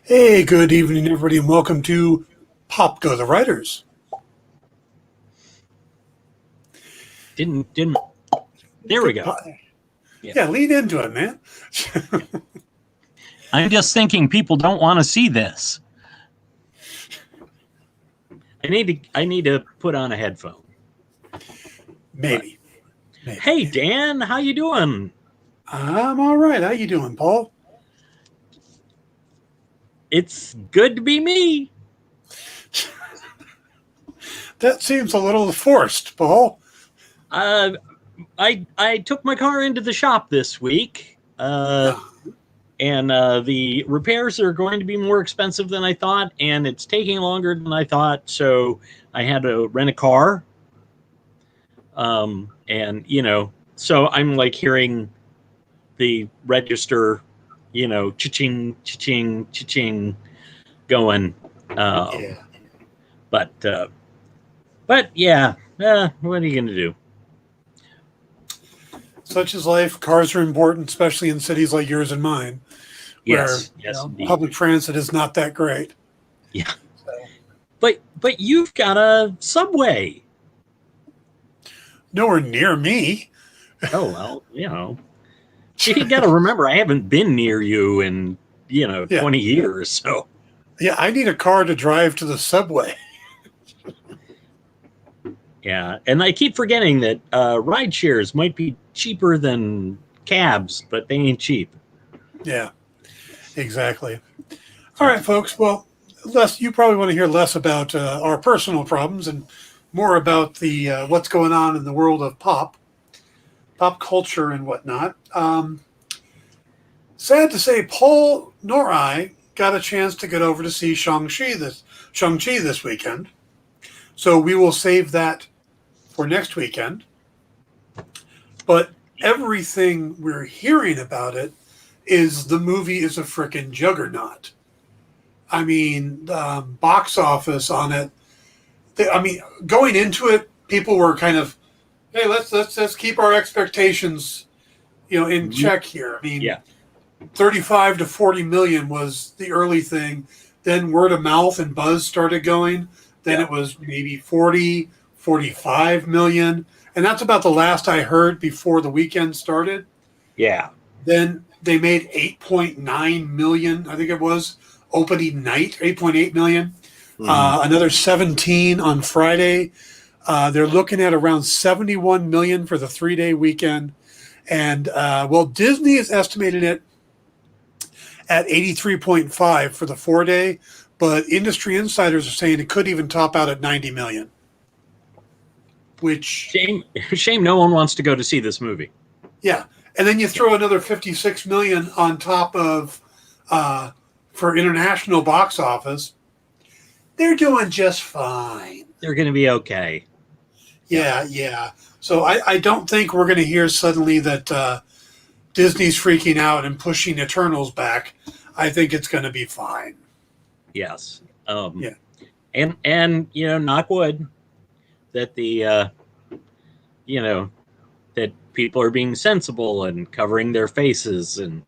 Hey, good evening, everybody, and welcome to Pop Go the Writers. Didn't. There we go. Yeah, lean into it, man. I'm just thinking people don't want to see this. I need to put on a headphone. Maybe. Hey, Dan, how you doing? I'm all right. How you doing, Paul? It's good to be me. That seems a little forced, Paul. I took my car into the shop this week, and the repairs are going to be more expensive than I thought, and it's taking longer than I thought. So I had to rent a car. And so I'm like hearing the register, cha-ching, cha-ching, cha-ching, going. Yeah. But yeah, what are you gonna do? Such is life. Cars are important, especially in cities like yours and mine, where Yes, public transit is not that great. Yeah, but you've got a subway. Nowhere near me. Oh well, you got to remember I haven't been near you in 20 years. So yeah, I need a car to drive to the subway. Yeah, and I keep forgetting that ride shares might be cheaper than cabs, but they ain't cheap. Yeah, exactly. All right, folks. Well, you probably want to hear less about our personal problems and more about the what's going on in the world of pop culture and whatnot. Sad to say, Paul nor I got a chance to get over to see Shang-Chi this weekend. So we will save that for next weekend. But everything we're hearing about it is the movie is a frickin' juggernaut. I mean, box office on it. Going into it, people were kind of, hey, let's keep our expectations, in check here. I mean, 35 to 40 million was the early thing. Then word of mouth and buzz started going. Then it was maybe 40, 45 million. And that's about the last I heard before the weekend started. Yeah. Then they made 8.9 million, I think it was, opening night, 8.8 million. Another 17 on Friday. They're looking at around 71 million for the 3-day weekend. And, Disney is estimating it at 83.5 for the 4-day. But industry insiders are saying it could even top out at 90 million. Which shame no one wants to go to see this movie. Yeah. And then you throw another 56 million on top of for international box office. They're doing just fine. They're going to be okay. Yeah. So I don't think we're going to hear suddenly that Disney's freaking out and pushing Eternals back. I think it's going to be fine. Yes. And knock wood that the that people are being sensible and covering their faces and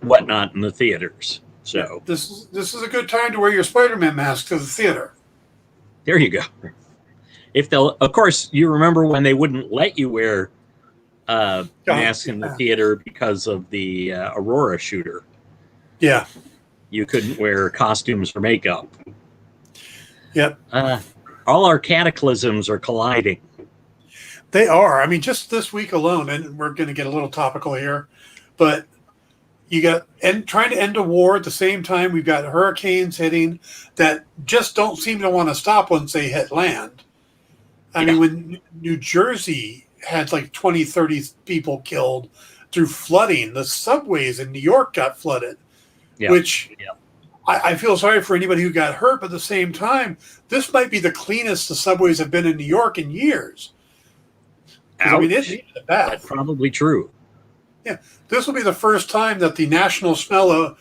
whatnot in the theaters. So this is a good time to wear your Spider-Man mask to the theater. There you go. Of course, you remember when they wouldn't let you wear masks in the theater because of the Aurora shooter. Yeah. You couldn't wear costumes or makeup. Yep. All our cataclysms are colliding. They are. I mean, just this week alone, and we're going to get a little topical here, but you got trying to end a war at the same time. We've got hurricanes hitting that just don't seem to want to stop once they hit land. I mean, when New Jersey had like 20, 30 people killed through flooding, the subways in New York got flooded, which I feel sorry for anybody who got hurt, but at the same time, this might be the cleanest the subways have been in New York in years. I mean, it's bad. That's probably true. Yeah, this will be the first time that the national smell or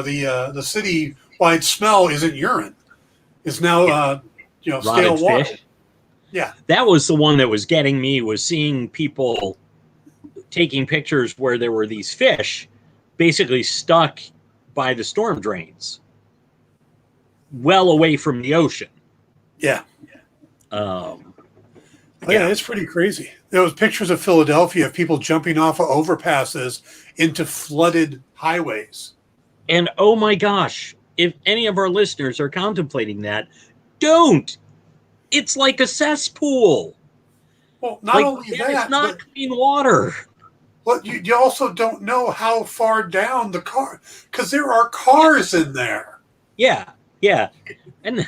the city-wide smell isn't urine. It's now stale water. Fish. Yeah, that was the one that was getting me. Was seeing people taking pictures where there were these fish basically stuck by the storm drains, well away from the ocean. Yeah. Yeah, It's pretty crazy. There was pictures of Philadelphia of people jumping off of overpasses into flooded highways. and oh my gosh, if any of our listeners are contemplating that, don't. It's like a cesspool. Well, not Like, only that that, is not clean water. but you also don't know how far down the car, because there are cars in there. Yeah, yeah, and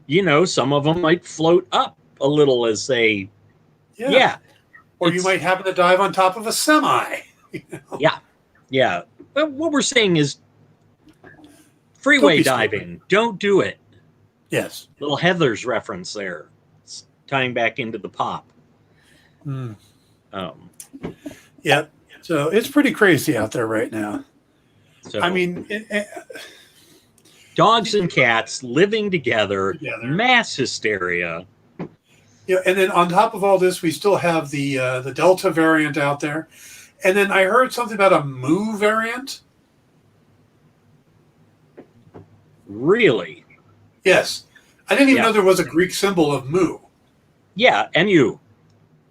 you know, some of them might float up a little as they, yeah, Or you might happen to dive on top of a semi. You know? yeah. But what we're saying is, freeway diving, don't do it. Yes. Little Heather's reference there, it's tying back into the pop. Yeah. So it's pretty crazy out there right now. So, I mean, dogs and cats living together, mass hysteria. Yeah, and then on top of all this, we still have the Delta variant out there, and then I heard something about a Mu variant. Really? Yes, I didn't even know there was a Greek symbol of Mu. Yeah, MU.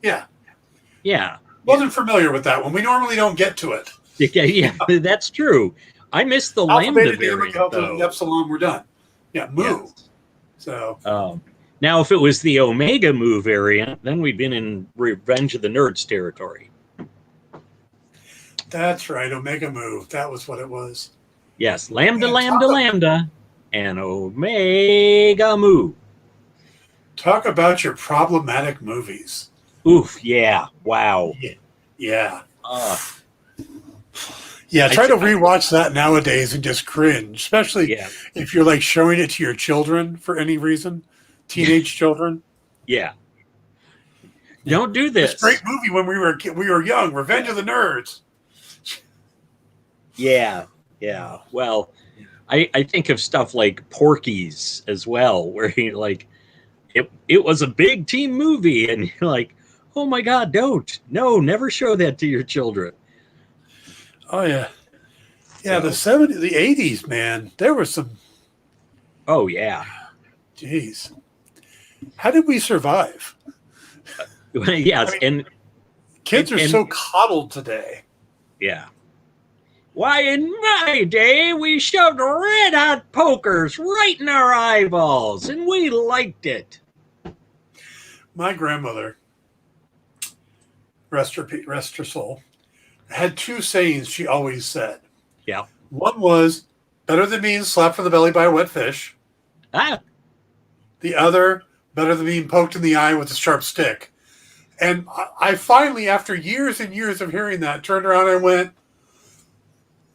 Yeah. Wasn't familiar with that one. We normally don't get to it. Yeah, that's true. I missed the Lambda variant, though. The Epsilon, we're done. Yeah, Mu. Yes. So. Now, if it was the Omega Mu variant, then we'd been in Revenge of the Nerds territory. That's right, Omega Mu. That was what it was. Yes, Lambda, and Omega Mu. Talk about your problematic movies. Oof, yeah. Wow. Yeah. Yeah, try to rewatch that nowadays and just cringe, especially if you're like showing it to your children for any reason, teenage children. Yeah. Don't do this. It's a great movie when we were young, Revenge of the Nerds. Yeah. Well, I think of stuff like Porky's as well, where he like it was a big team movie, and you're like, oh my God, never show that to your children. Oh yeah. Yeah, the 70s, the 80s, man. There were some. Oh yeah. Jeez. How did we survive? Yes, I mean, kids are so coddled today. Yeah. Why, in my day, we shoved red hot pokers right in our eyeballs, and we liked it. My grandmother, rest her soul, had two sayings she always said. Yeah. One was, better than being slapped from the belly by a wet fish. The other, better than being poked in the eye with a sharp stick. And I finally, after years and years of hearing that, turned around and went,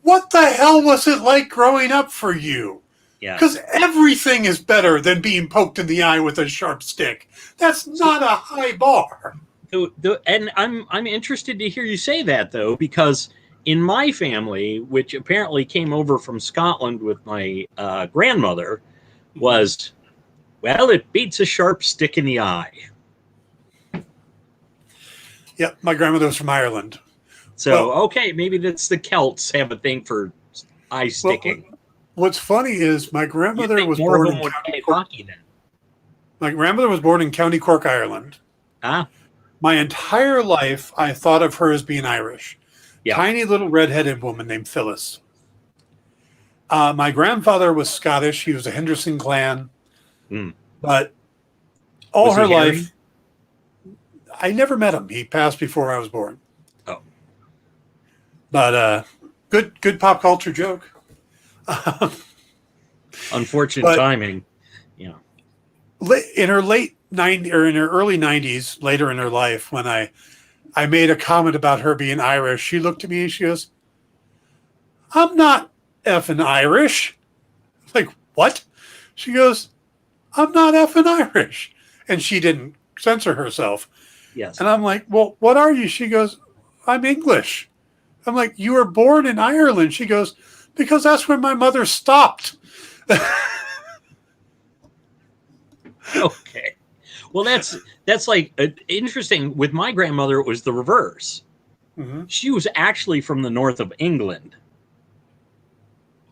what the hell was it like growing up for you? Yeah. Because everything is better than being poked in the eye with a sharp stick. That's not a high bar. And I'm interested to hear you say that, though, because in my family, which apparently came over from Scotland with my grandmother, was, well, it beats a sharp stick in the eye. Yep, my grandmother was from Ireland. So, okay, maybe that's the Celts have a thing for eye sticking. Well, what's funny is my grandmother was born in County Cork. My grandmother was born in County Cork, Ireland. My entire life, I thought of her as being Irish. Yeah. Tiny little redheaded woman named Phyllis. My grandfather was Scottish. He was a Henderson clan. But all her life, I never met him. He passed before I was born. Oh. But good pop culture joke. Unfortunate timing. Yeah. In her late 90s or in her early 90s, later in her life, when I made a comment about her being Irish, she looked at me and she goes, I'm not effing Irish. Like, what? She goes, I'm not effing Irish. And she didn't censor herself. Yes. And I'm like, well, what are you? She goes, I'm English. I'm like, you were born in Ireland. She goes, because that's when my mother stopped. Okay. Well, that's like interesting. With my grandmother, it was the reverse. Mm-hmm. She was actually from the north of England.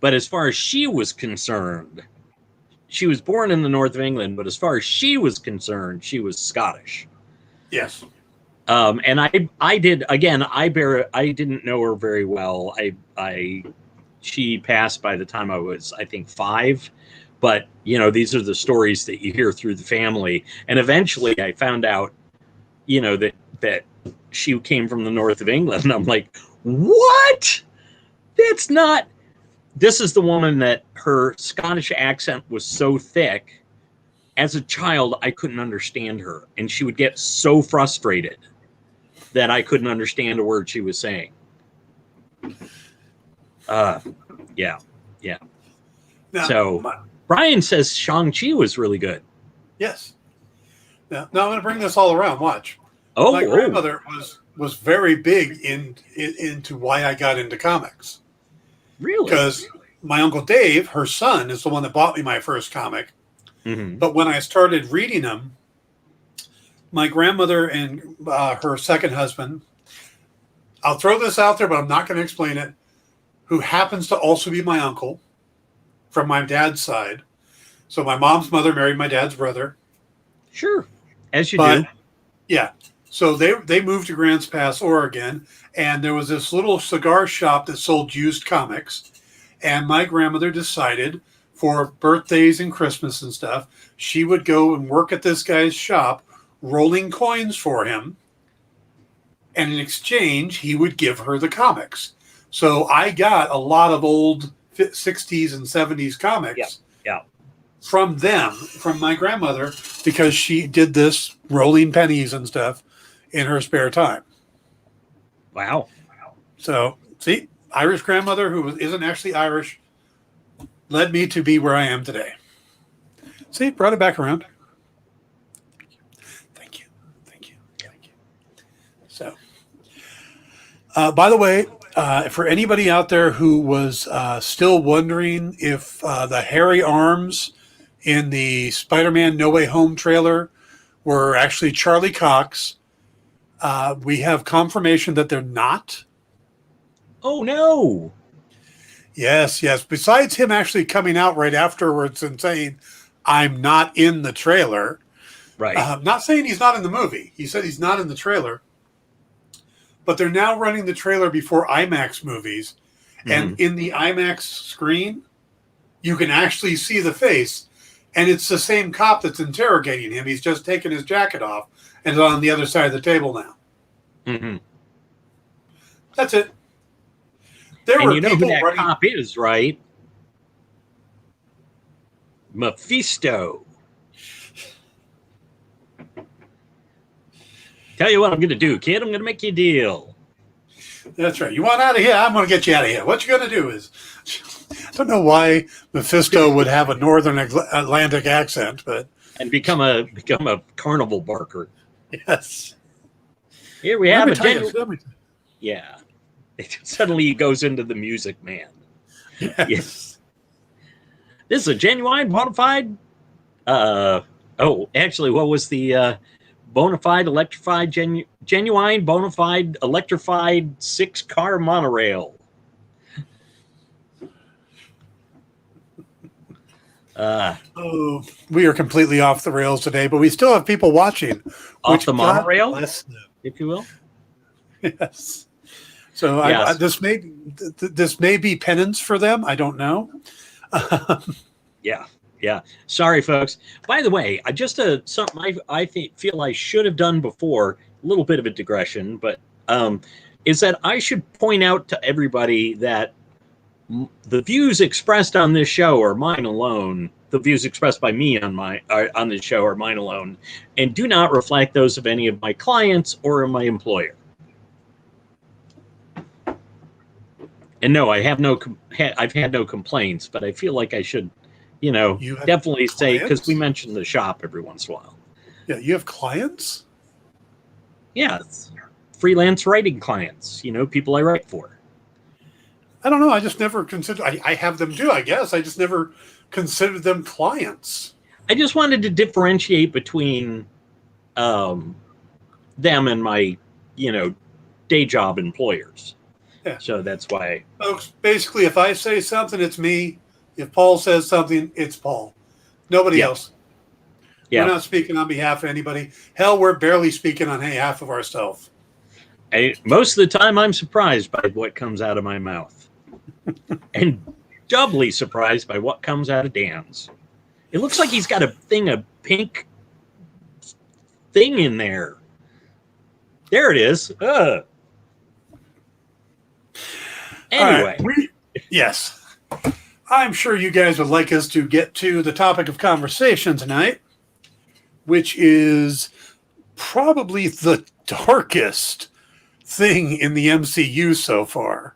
But as far as she was concerned, she was born in the north of England, but as far as she was concerned, she was Scottish. Yes. And I did, again, I didn't know her very well. She passed by the time I was, I think, 5. But, you know, these are the stories that you hear through the family. And eventually I found out, you know, that she came from the north of England. And I'm like, what? That's not. This is the woman that her Scottish accent was so thick. As a child, I couldn't understand her. And she would get so frustrated that I couldn't understand a word she was saying. Yeah. Now, So Brian says Shang-Chi was really good. Yes. Now I'm going to bring this all around. Watch. Oh, My grandmother was very big into why I got into comics. Really? Because my Uncle Dave, her son, is the one that bought me my first comic. Mm-hmm. But when I started reading them, my grandmother and her second husband, I'll throw this out there, but I'm not going to explain it, who happens to also be my uncle from my dad's side. So my mom's mother married my dad's brother. Sure. As you do. Yeah. So they moved to Grants Pass, Oregon, and there was this little cigar shop that sold used comics. And my grandmother decided for birthdays and Christmas and stuff, she would go and work at this guy's shop, rolling coins for him. And in exchange, he would give her the comics. So I got a lot of old 60s and 70s comics from them, from my grandmother, because she did this rolling pennies and stuff in her spare time. Wow. So, see, Irish grandmother, who isn't actually Irish, led me to be where I am today. See, brought it back around. Thank you. So, by the way, for anybody out there who was still wondering if the hairy arms in the Spider-Man No Way Home trailer were actually Charlie Cox, we have confirmation that they're not. Oh, no. Yes. Besides him actually coming out right afterwards and saying, I'm not in the trailer. Right. Not saying he's not in the movie. He said he's not in the trailer. But they're now running the trailer before IMAX movies. Mm-hmm. And in the IMAX screen, you can actually see the face. And it's the same cop that's interrogating him. He's just taken his jacket off and is on the other side of the table now. Mm-hmm. That's it. And you know who that cop is, right? Mephisto. Tell you what I'm going to do, kid. I'm going to make you a deal. That's right. You want out of here? I'm going to get you out of here. What you're going to do is... I don't know why Mephisto would have a Northern Atlantic accent, but... And become a carnival barker. Yes. Here we have a genuine... Yeah. Suddenly he goes into the Music Man. Yes. This is a genuine, bona fide... actually, what was the... bona fide, electrified, genuine, bona fide, electrified 6-car monorail. We are completely off the rails today, but we still have people watching. Off the monorail, if you will. Yes. So yes. This may be penance for them. I don't know. Yeah. Sorry, folks. By the way, something I feel I should have done before. A little bit of a digression, but is that I should point out to everybody that the views expressed on this show are mine alone. The views expressed by me on this show are mine alone, and do not reflect those of any of my clients or my employer. And no, I've had no complaints, but I feel like I should, definitely say, because we mention the shop every once in a while. Yeah, you have clients? Yeah, freelance writing clients, people I write for. I don't know. I just never considered, I have them too, I guess. I just never considered them clients. I just wanted to differentiate between them and my, day job employers. Yeah. So that's why. Folks, basically, if I say something, it's me. If Paul says something, it's Paul. Nobody Yeah. else. We're Yeah. not speaking on behalf of anybody. Hell, we're barely speaking on behalf of ourselves. Most of the time, I'm surprised by what comes out of my mouth, and doubly surprised by what comes out of Dan's. It looks like he's got a pink thing in there. There it is. Anyway. Right. Yes. I'm sure you guys would like us to get to the topic of conversation tonight, which is probably the darkest thing in the MCU so far.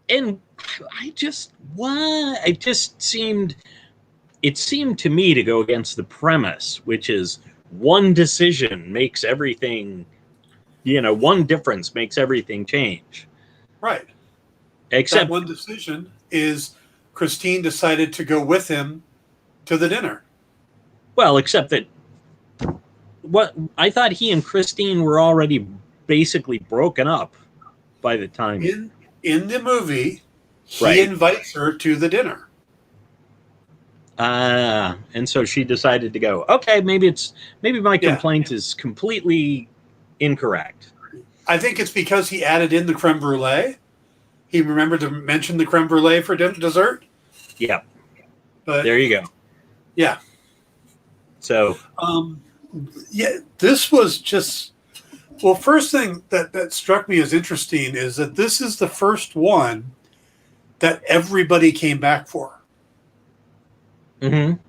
And it seemed to me to go against the premise, which is one decision makes everything, one difference makes everything change. Right. Except that one decision is Christine decided to go with him to the dinner. Well, except that what I thought he and Christine were already basically broken up by the time. In the movie, he Right. invites her to the dinner. And so she decided to go. Okay, maybe my complaint is completely incorrect. I think it's because he added in the creme brulee. He remembered to mention the creme brulee for dessert. Yeah. But there you go. Yeah. So. This was just. Well, first thing that struck me as interesting is that this is the first one that everybody came back for. Mm-hmm.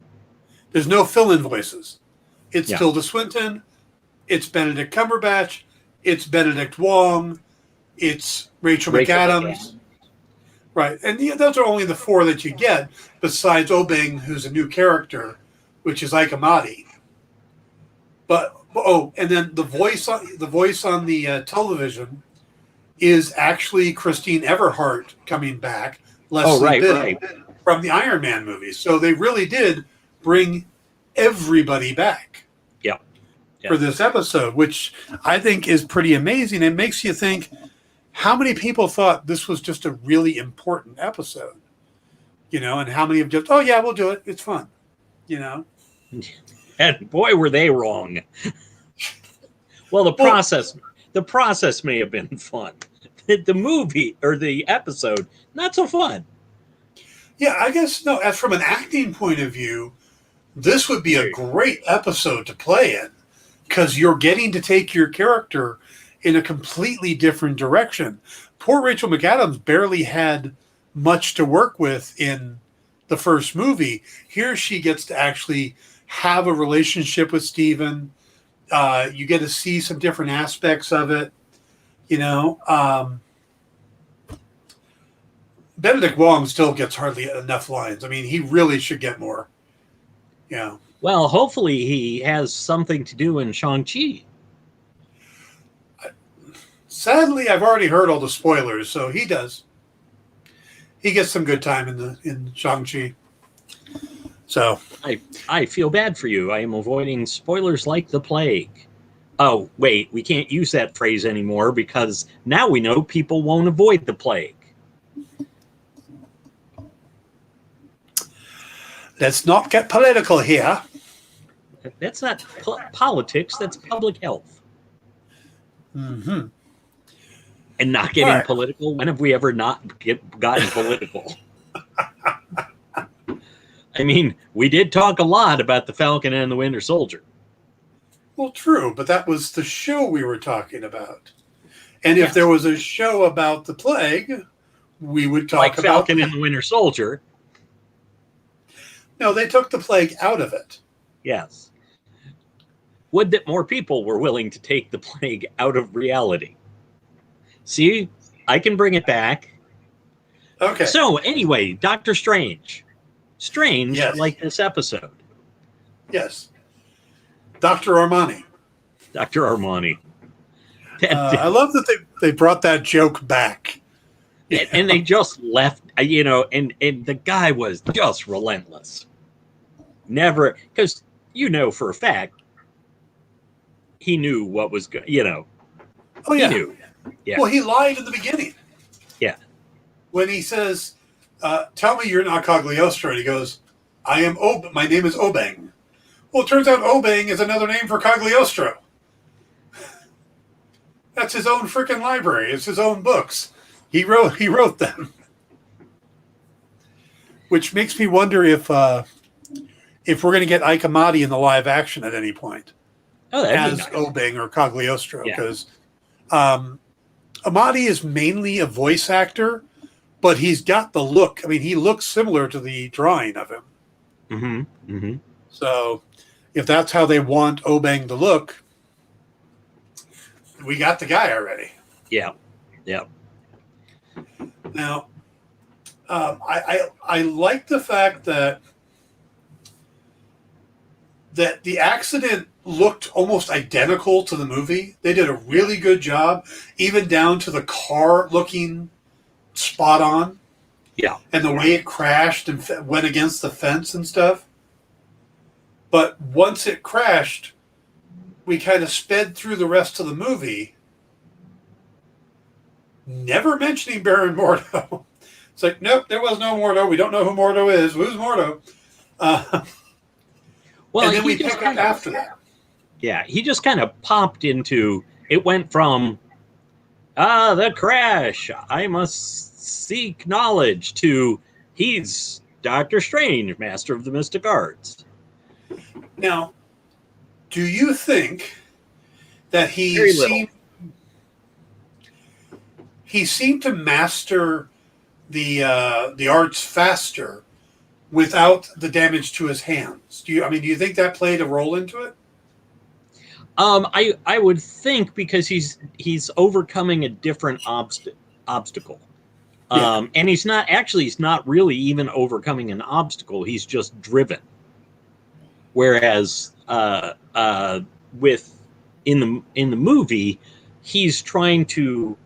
There's no fill-in voices. It's Tilda Swinton. It's Benedict Cumberbatch. It's Benedict Wong. It's Rachel McAdams. Right. And those are only the four that you get, besides Obeng, who's a new character, which is Ike Amati. But and then the voice on the television is actually Christine Everhart coming back. Leslie Bibb from the Iron Man movies. So they really did bring everybody back. Yeah. For this episode, which I think is pretty amazing. It makes you think, how many people thought this was just a really important episode? And how many have just, oh yeah, we'll do it. It's fun. And boy, were they wrong. Well, the process may have been fun. The movie or the episode, not so fun. Yeah, I guess no. As from an acting point of view, this would be a great episode to play in, because you're getting to take your character in a completely different direction. Poor Rachel McAdams barely had much to work with in the first movie. Here she gets to actually have a relationship with Steven. You get to see some different aspects of it. Benedict Wong still gets hardly enough lines. I mean, he really should get more. Yeah. Well, hopefully he has something to do in Shang-Chi. Sadly, I've already heard all the spoilers, so he does. He gets some good time in Shang-Chi. So I feel bad for you. I am avoiding spoilers like the plague. Oh, wait, we can't use that phrase anymore because now we know people won't avoid the plague. Let's not get political here. That's not politics. That's public health. Mm-hmm. And not getting political. When have we ever not gotten political? I mean, we did talk a lot about the Falcon and the Winter Soldier. Well, true, but that was the show we were talking about. And if there was a show about the plague, we would talk about Falcon and the Winter Soldier. No, they took the plague out of it. Yes. Would that more people were willing to take the plague out of reality. See, I can bring it back. Okay. So, anyway, Doctor Strange. Like this episode. Yes. Dr. Armani. Dr. Armani. I love that they brought that joke back. And they just left, and the guy was just relentless. Never, because for a fact, he knew what was good, Oh, He yeah. knew. Yeah. Well, he lied in the beginning. Yeah. When he says, tell me you're not Cagliostro, and he goes, my name is Obeng. Well, it turns out Obeng is another name for Cagliostro. That's his own freaking library. It's his own books. He wrote them. Which makes me wonder if we're going to get Ike Amati in the live action at any point Oh, that'd as be nice. Obeng or Cagliostro, Yeah. because Amati is mainly a voice actor, but he's got the look. I mean, he looks similar to the drawing of him. Mm-hmm. Mm-hmm. So if that's how they want Obeng to look, we got the guy already. Yeah. Yeah. Now, I like the fact that the accident looked almost identical to the movie. They did a really good job, even down to the car looking spot on. Yeah. And the way it crashed and went against the fence and stuff. But once it crashed, we kind of sped through the rest of the movie, never mentioning Baron Mordo. It's like, nope, there was no Mordo. We don't know who Mordo is. Who's Mordo? Well, and then we pick up after that. Yeah, he just kind of popped into, it went from, the crash, I must seek knowledge, to he's Doctor Strange, Master of the Mystic Arts. Now, do you think that he seemed to master the arts faster without the damage to his hands? Do you think that played a role into it? I would think, because he's overcoming a different obstacle. Yeah. And he's not really even overcoming an obstacle. He's just driven. Whereas with in the movie, he's trying to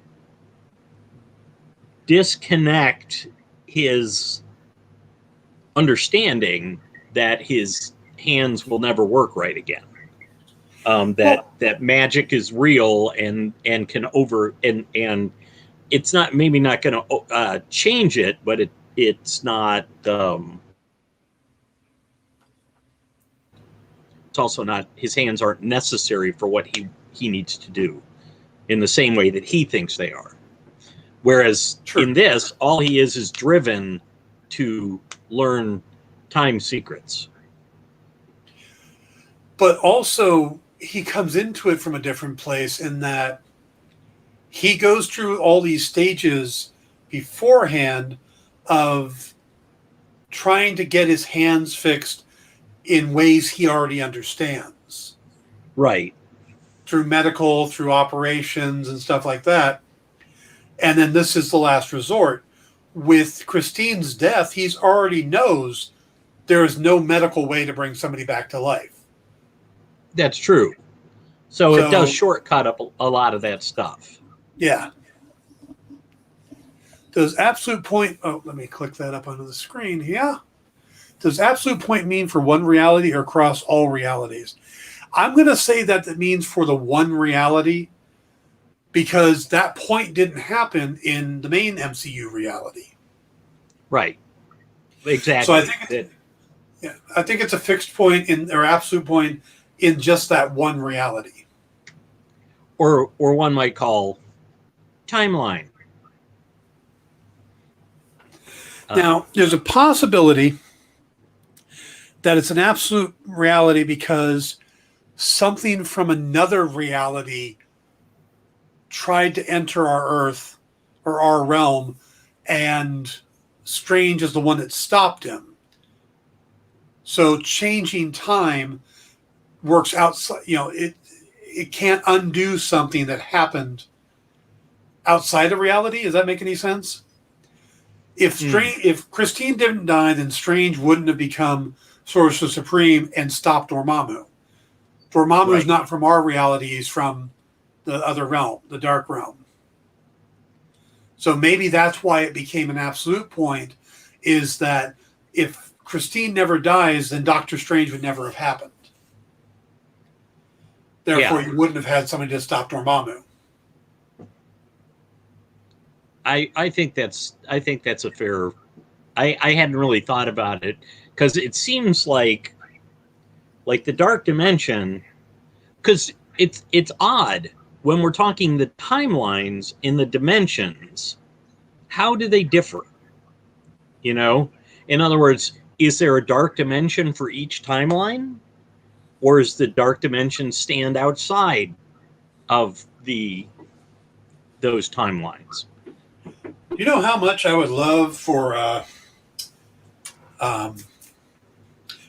disconnect his understanding that his hands will never work right again. That magic is real and can and it's not maybe not going to change it, but it's not. It's also not, his hands aren't necessary for what he needs to do in the same way that he thinks they are. Whereas in this, all he is driven to learn time secrets. But also, he comes into it from a different place in that he goes through all these stages beforehand of trying to get his hands fixed in ways he already understands. Right. Through medical, through operations and stuff like that. And then this is the last resort. With Christine's death, he's already knows there is no medical way to bring somebody back to life. That's true. So it does shortcut up a lot of that stuff. Yeah. Does absolute point... Oh, let me click that up onto the screen. Yeah. Does absolute point mean for one reality or across all realities? I'm going to say that means for the one reality, because that point didn't happen in the main MCU reality. Right. Exactly. So I think it's a fixed point or absolute point in just that one reality. Or one might call timeline. Now, there's a possibility that it's an absolute reality because something from another reality tried to enter our Earth or our realm, and Strange is the one that stopped him. So changing time works outside, it can't undo something that happened outside of reality. Does that make any sense? If Christine didn't die, then Strange wouldn't have become Sorcerer Supreme and stopped Dormammu. Dormammu is not from our reality; he's from the other realm, the Dark Realm. So maybe that's why it became an absolute point, is that if Christine never dies, then Doctor Strange would never have happened. Therefore, you wouldn't have had somebody to stop Dormammu. I think that's a fair. I hadn't really thought about it because it seems like the dark dimension, because it's odd when we're talking the timelines in the dimensions. How do they differ? You know, in other words, is there a dark dimension for each timeline, or is the dark dimension stand outside of those timelines? You know how much I would love for um,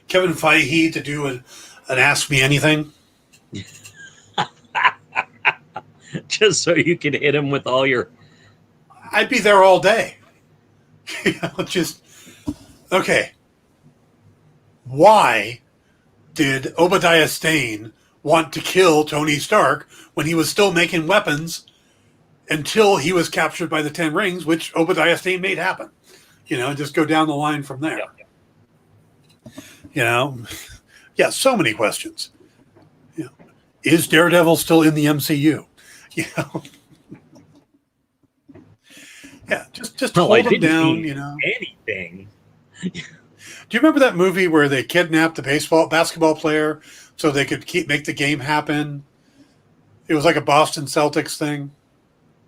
Kevin Feige to do an Ask Me Anything? Just so you could hit him with all your. I'd be there all day. Just okay. Why did Obadiah Stane want to kill Tony Stark when he was still making weapons until he was captured by the Ten Rings, which Obadiah Stane made happen? Just go down the line from there. Yeah, so many questions. Is Daredevil still in the MCU? Yeah, just Well, hold I him didn't down. mean anything. Do you remember that movie where they kidnapped the basketball player so they could make the game happen? It was like a Boston Celtics thing.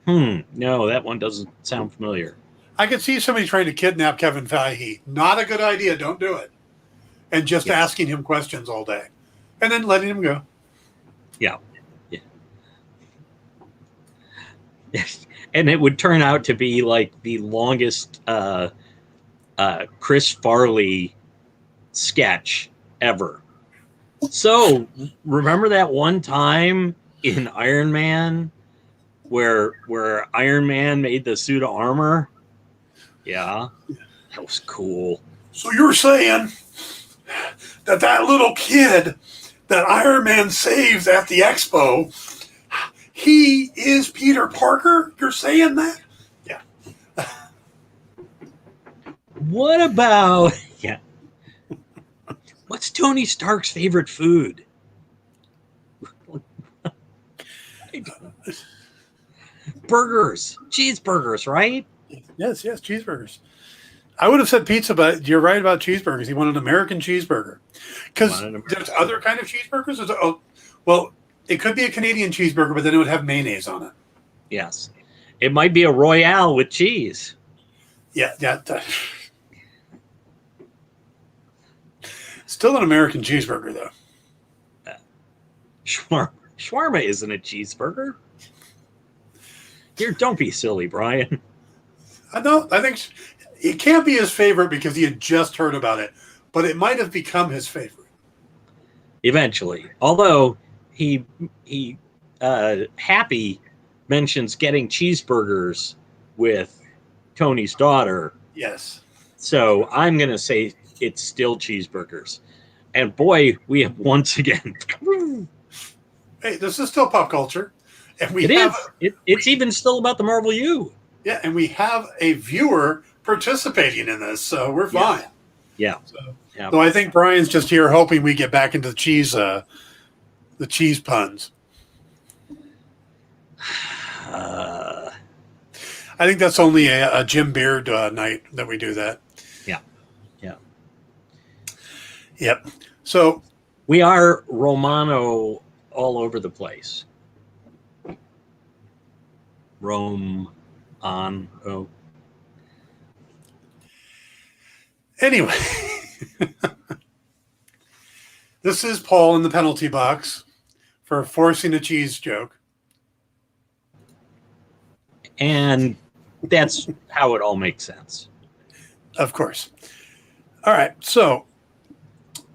No, that one doesn't sound familiar. I could see somebody trying to kidnap Kevin Feige. Not a good idea. Don't do it. And just asking him questions all day, and then letting him go. Yeah. Yes. And it would turn out to be like the longest Chris Farley sketch ever. So remember that one time in Iron Man where Iron Man made the suit of armor? Yeah, that was cool. So you're saying that little kid that Iron Man saves at the expo, he is Peter Parker? You're saying that? Yeah. What about what's Tony Stark's favorite food? Burgers, cheeseburgers, right? Yes, cheeseburgers. I would have said pizza, but you're right about cheeseburgers. He wanted an American cheeseburger. Because there's other kind of cheeseburgers. Well, it could be a Canadian cheeseburger, but then it would have mayonnaise on it. Yes. It might be a Royale with cheese. Yeah. Still an American cheeseburger, though. Shawarma isn't a cheeseburger. Here, don't be silly, Brian. I think it can't be his favorite because he had just heard about it, but it might have become his favorite. Eventually. Although he Happy mentions getting cheeseburgers with Tony's daughter. Yes. So I'm going to say it's still cheeseburgers. And boy, we have once again. Hey, this is still pop culture. And it's even still about the Marvel U. Yeah, and we have a viewer participating in this, so we're fine. Yeah. So I think Brian's just here hoping we get back into the cheese puns. I think that's only a Jim Beard night that we do that. Yeah. Yep. So we are Romano all over the place. Rome on. Oh. Anyway, this is Paul in the penalty box for forcing a cheese joke. And that's how it all makes sense. Of course. All right. So,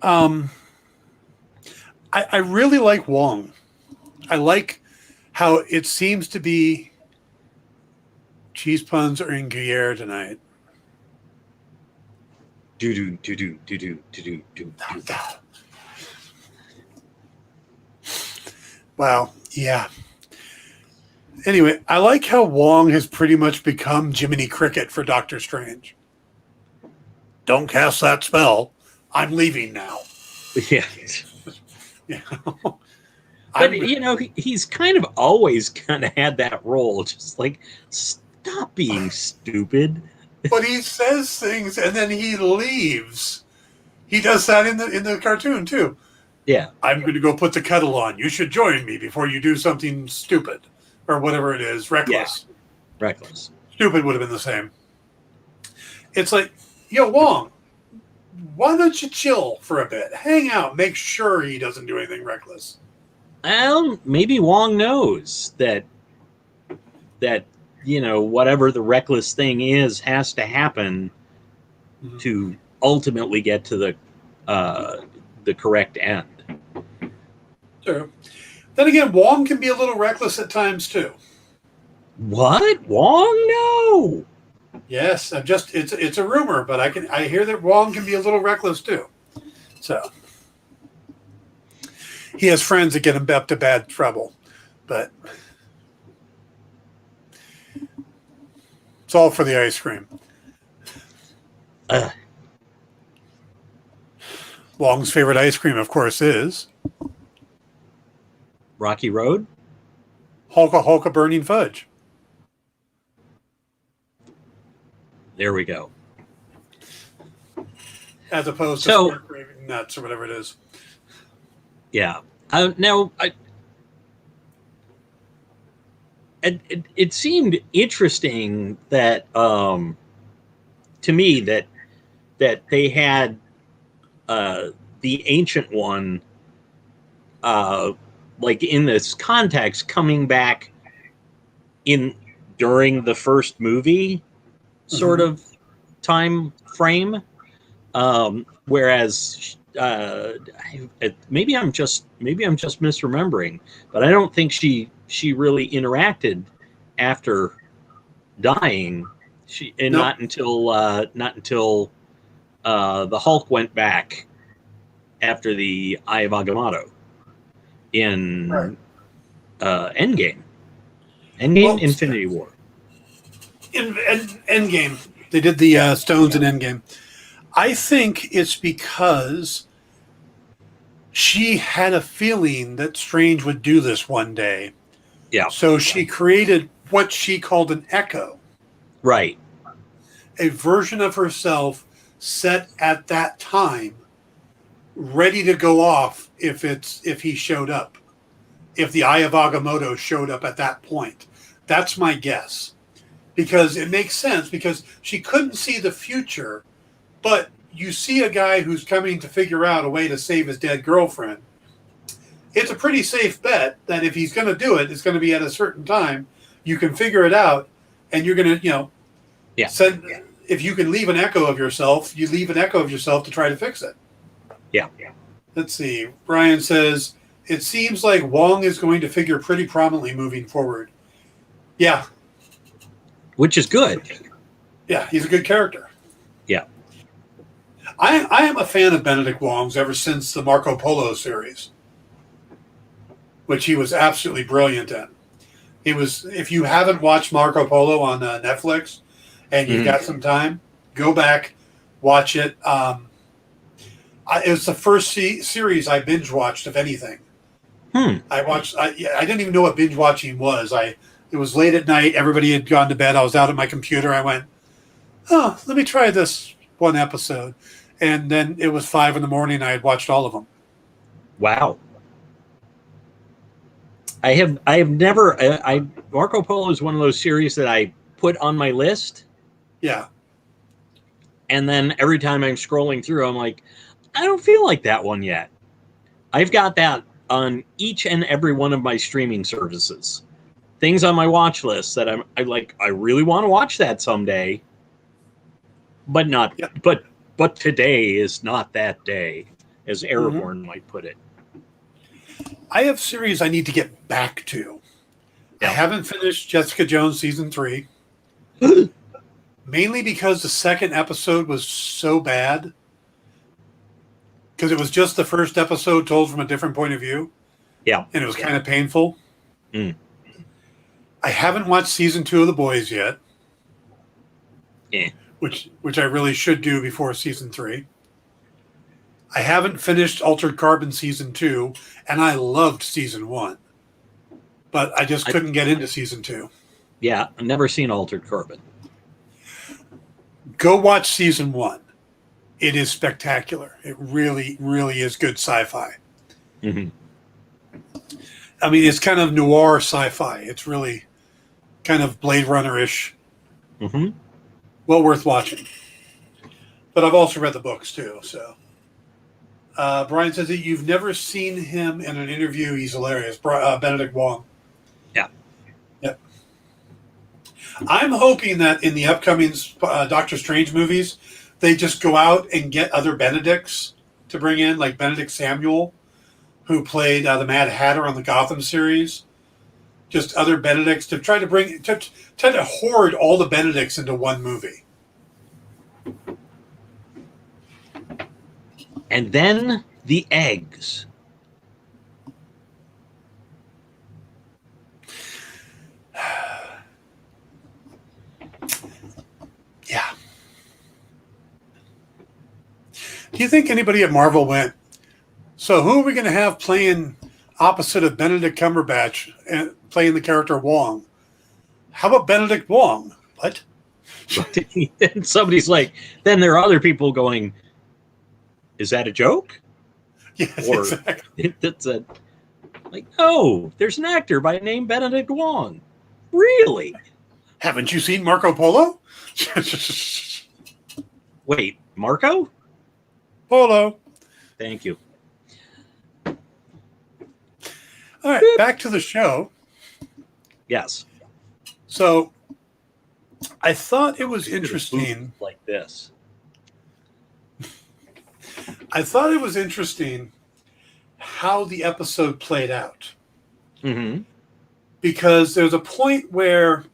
I really like Wong. I like how it seems to be cheese puns are in Gruyere tonight. Do. Wow. Yeah. Anyway, I like how Wong has pretty much become Jiminy Cricket for Doctor Strange. Don't cast that spell. I'm leaving now. Yeah. But he's kind of always kind of had that role, just like Stop being stupid. But he says things and then he leaves. He does that in the cartoon too. Yeah. I'm going to go put the kettle on. You should join me before you do something stupid or whatever it is. Reckless. Yeah. Reckless. Stupid would have been the same. It's like, yo, Wong, why don't you chill for a bit? Hang out. Make sure he doesn't do anything reckless. Well, maybe Wong knows that whatever the reckless thing is has to happen to ultimately get to the correct end. Sure. Then again, Wong can be a little reckless at times too. What? Wong? No. Yes, it's a rumor, but I hear that Wong can be a little reckless too. So he has friends that get him up to bad trouble, but it's all for the ice cream. Wong's favorite ice cream, of course, is Rocky Road? Holka Holka Burning Fudge. There we go. As opposed to Squirt Craving Nuts or whatever it is. Yeah. It seemed interesting that to me that they had the Ancient One like in this context coming back during the first movie sort of time frame, whereas maybe I'm just misremembering, but I don't think she really interacted after dying. Not until the Hulk went back after the Eye of Agamotto in Endgame. Infinity War. In Endgame, they did the stones in Endgame. I think it's because she had a feeling that Strange would do this one day. Yeah. So she created what she called an echo. Right. A version of herself set at that time, ready to go off if he showed up. If the Eye of Agamotto showed up at that point. That's my guess. Because it makes sense, because she couldn't see the future, but you see a guy who's coming to figure out a way to save his dead girlfriend. It's a pretty safe bet that if he's going to do it, it's going to be at a certain time. You can figure it out, and you're going to, send. If you can leave an echo of yourself, you leave an echo of yourself to try to fix it. Yeah. Let's see. Brian says, it seems like Wong is going to figure pretty prominently moving forward. Yeah. Which is good. Yeah, he's a good character. Yeah. I am a fan of Benedict Wong's ever since the Marco Polo series, which he was absolutely brilliant in. He was. If you haven't watched Marco Polo on Netflix and you've got some time, go back, watch it. It was the first series I binge watched, if anything. I didn't even know what binge watching was. It was late at night. Everybody had gone to bed. I was out at my computer. I went, oh, let me try this one episode. And then it was 5 a.m. I had watched all of them. Wow. I have never, Marco Polo is one of those series that I put on my list. Yeah. And then every time I'm scrolling through, I'm like, I don't feel like that one yet. I've got that on each and every one of my streaming services. Things on my watch list that I really want to watch that someday, but not. Yeah. But today is not that day, as Aragorn might put it. I have series I need to get back to. Yeah. I haven't finished Jessica Jones season 3, mainly because the second episode was so bad. Because it was just the first episode told from a different point of view. Yeah, and it was kind of painful. I haven't watched season 2 of The Boys yet. Yeah. Which I really should do before season 3. I haven't finished Altered Carbon season 2, and I loved season 1. But I just couldn't get into season 2. Yeah, I've never seen Altered Carbon. Go watch season 1. It is spectacular. It really, really is good sci-fi. Mm-hmm. I mean, it's kind of noir sci-fi. It's really kind of Blade Runner-ish. Mm-hmm. Well worth watching. But I've also read the books too. So Brian says that you've never seen him in an interview. He's hilarious. Benedict Wong. Yeah. Yep. I'm hoping that in the upcoming Doctor Strange movies, they just go out and get other Benedicts to bring in, like Benedict Samuel, who played the Mad Hatter on the Gotham series. Just other Benedicts to try to hoard all the Benedicts into one movie. And then the eggs. Yeah. Do you think anybody at Marvel went, so who are we going to have playing opposite of Benedict Cumberbatch and playing the character Wong? How about Benedict Wong? What? And somebody's like, then there are other people going, is that a joke? Yes, Or exactly. it's a, like, no, there's an actor by the name Benedict Wong. Really? Haven't you seen Marco Polo? Wait, Marco? Polo. Thank you. All right, back to the show. Yes. So I thought it was interesting. Like this. I thought it was interesting how the episode played out. Mm-hmm. Because there's a point where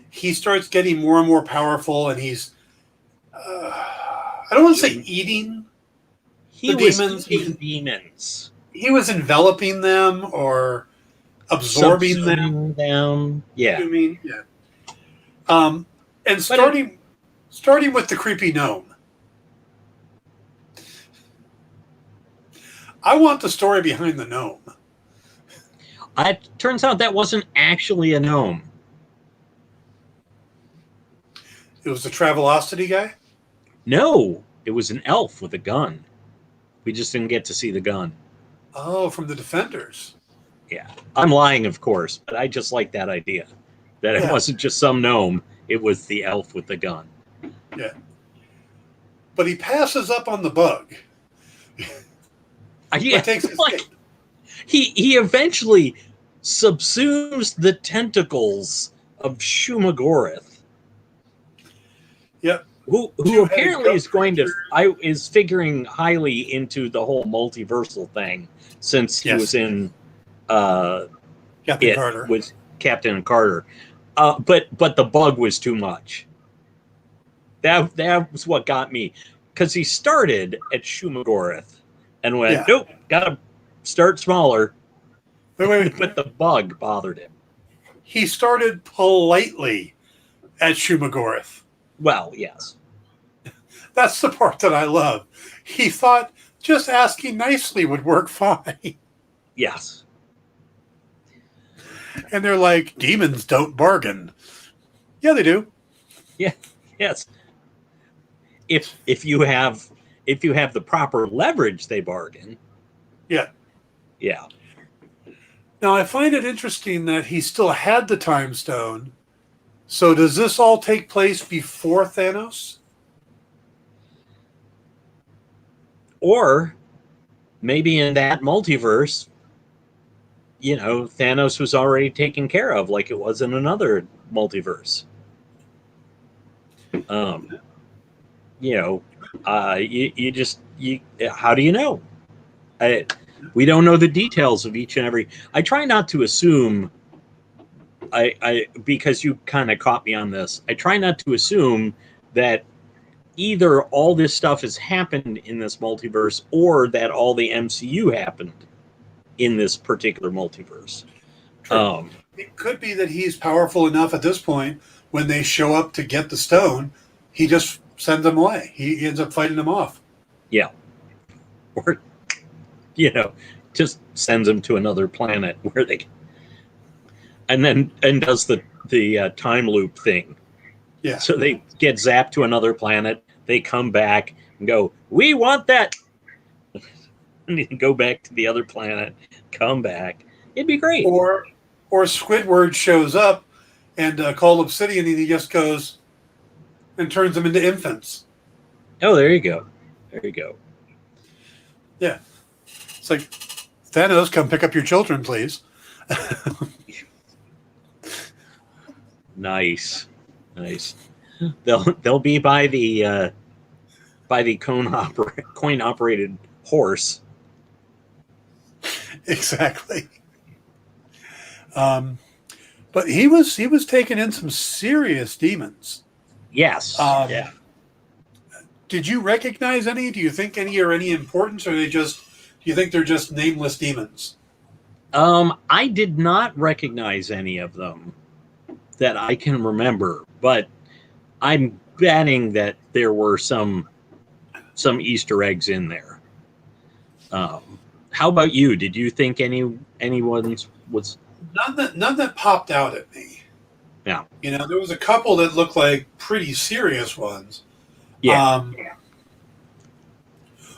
he starts getting more and more powerful, and he's, I don't want to say eating He the was demons. eating demons. He was enveloping them or absorbing them. Yeah. You mean? Yeah. And starting with the creepy gnome. I want the story behind the gnome. It turns out that wasn't actually a gnome. It was the Travelocity guy? No, it was an elf with a gun. We just didn't get to see the gun. Oh, from the Defenders. Yeah. I'm lying, of course, but I just like that idea. That it wasn't just some gnome, it was the elf with the gun. Yeah. But he passes up on the bug. Yeah, takes his like, he eventually subsumes the tentacles of Shumagorath. Yep. Who apparently is figuring highly into the whole multiversal thing since he was in Captain Carter. With Captain Carter. But the bug was too much. That was what got me. Because he started at Shumagorath and went, nope, gotta start smaller. Wait. But the bug bothered him. He started politely at Shumagorath. Well, yes. That's the part that I love. He thought just asking nicely would work fine. Yes. And they're like, demons don't bargain. Yeah, they do. Yeah. Yes. If you have the proper leverage, they bargain. Yeah. Yeah. Now I find it interesting that he still had the time stone. So does this all take place before Thanos? Or maybe in that multiverse, Thanos was already taken care of like it was in another multiverse. How do you know? We don't know the details of each and every. I try not to assume. Because you kind of caught me on this. I try not to assume that either all this stuff has happened in this multiverse or that all the MCU happened in this particular multiverse. It could be that he's powerful enough at this point when they show up to get the stone, he just sends them away. He ends up fighting them off. Yeah. Or, just sends them to another planet where they... and does the time loop thing. Yeah. So they get zapped to another planet. They come back and go, "We want that." And you go back to the other planet, come back. It'd be great. Or Squidward shows up and called Obsidian, and he just goes and turns them into infants. Oh, there you go. There you go. Yeah. It's like, Thanos, come pick up your children, please. Nice. They'll be by the coin operated horse. Exactly. But he was taking in some serious demons. Yes. Yeah. Did you recognize any? Do you think any are any importance, or do you think they're just nameless demons? I did not recognize any of them that I can remember, but I'm betting that there were some Easter eggs in there. How about you? Did you think anyone's was None that popped out at me. Yeah. There was a couple that looked like pretty serious ones. Yeah.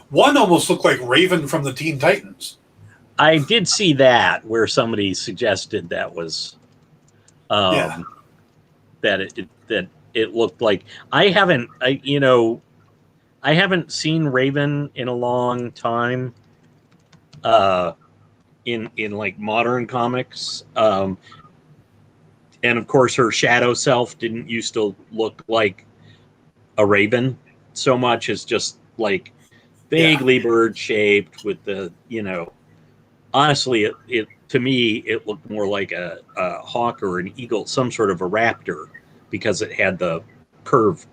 One almost looked like Raven from the Teen Titans. I did see that where somebody suggested that was that it looked like I haven't seen Raven in a long time in like modern comics. And of course her shadow self didn't used to look like a raven so much as just like vaguely bird shaped with the, honestly, it to me, it looked more like a hawk or an eagle, some sort of a raptor, because it had the curved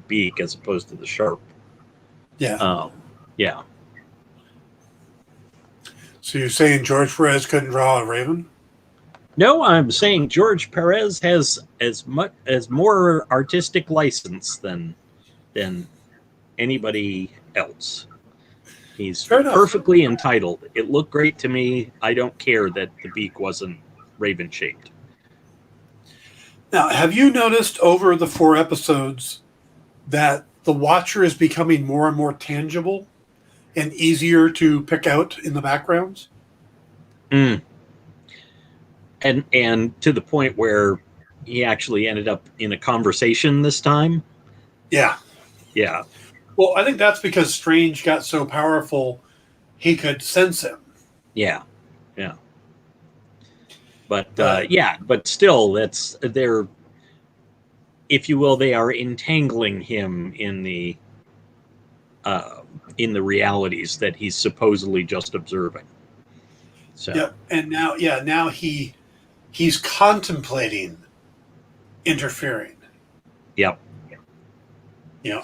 beak as opposed to the sharp. Yeah. Yeah. So you're saying George Perez couldn't draw a raven? No, I'm saying George Perez has as more artistic license than anybody else. He's perfectly entitled. It looked great to me. I don't care that the beak wasn't raven shaped. Now, have you noticed over the 4 episodes that the Watcher is becoming more and more tangible and easier to pick out in the backgrounds? And to the point where he actually ended up in a conversation this time? Yeah. Yeah. Well, I think that's because Strange got so powerful he could sense him. Yeah. Yeah. But but still, they're, if you will, they are entangling him in the realities that he's supposedly just observing. So yeah, and now he's contemplating interfering. Yep.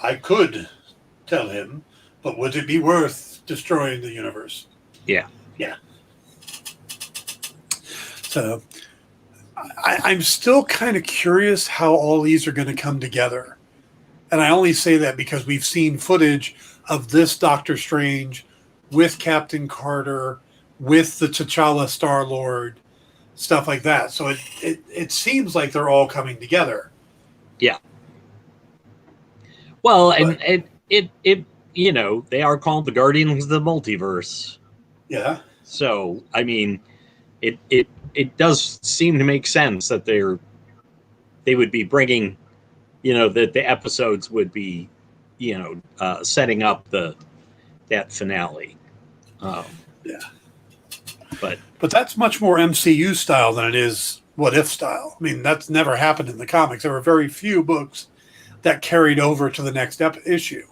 I could tell him, but would it be worth destroying the universe? Yeah. Yeah. So I'm still kind of curious how all these are going to come together. And I only say that because we've seen footage of this Doctor Strange with Captain Carter, with the T'Challa Star-Lord, stuff like that. So it seems like they're all coming together. Yeah. Well, and it they are called the Guardians of the Multiverse. Yeah. So, I mean, it does seem to make sense that they would be bringing, that the episodes would be, setting up that finale. Yeah. But that's much more MCU style than it is What If style. I mean, that's never happened in the comics. There were very few books that carried over to the next issue.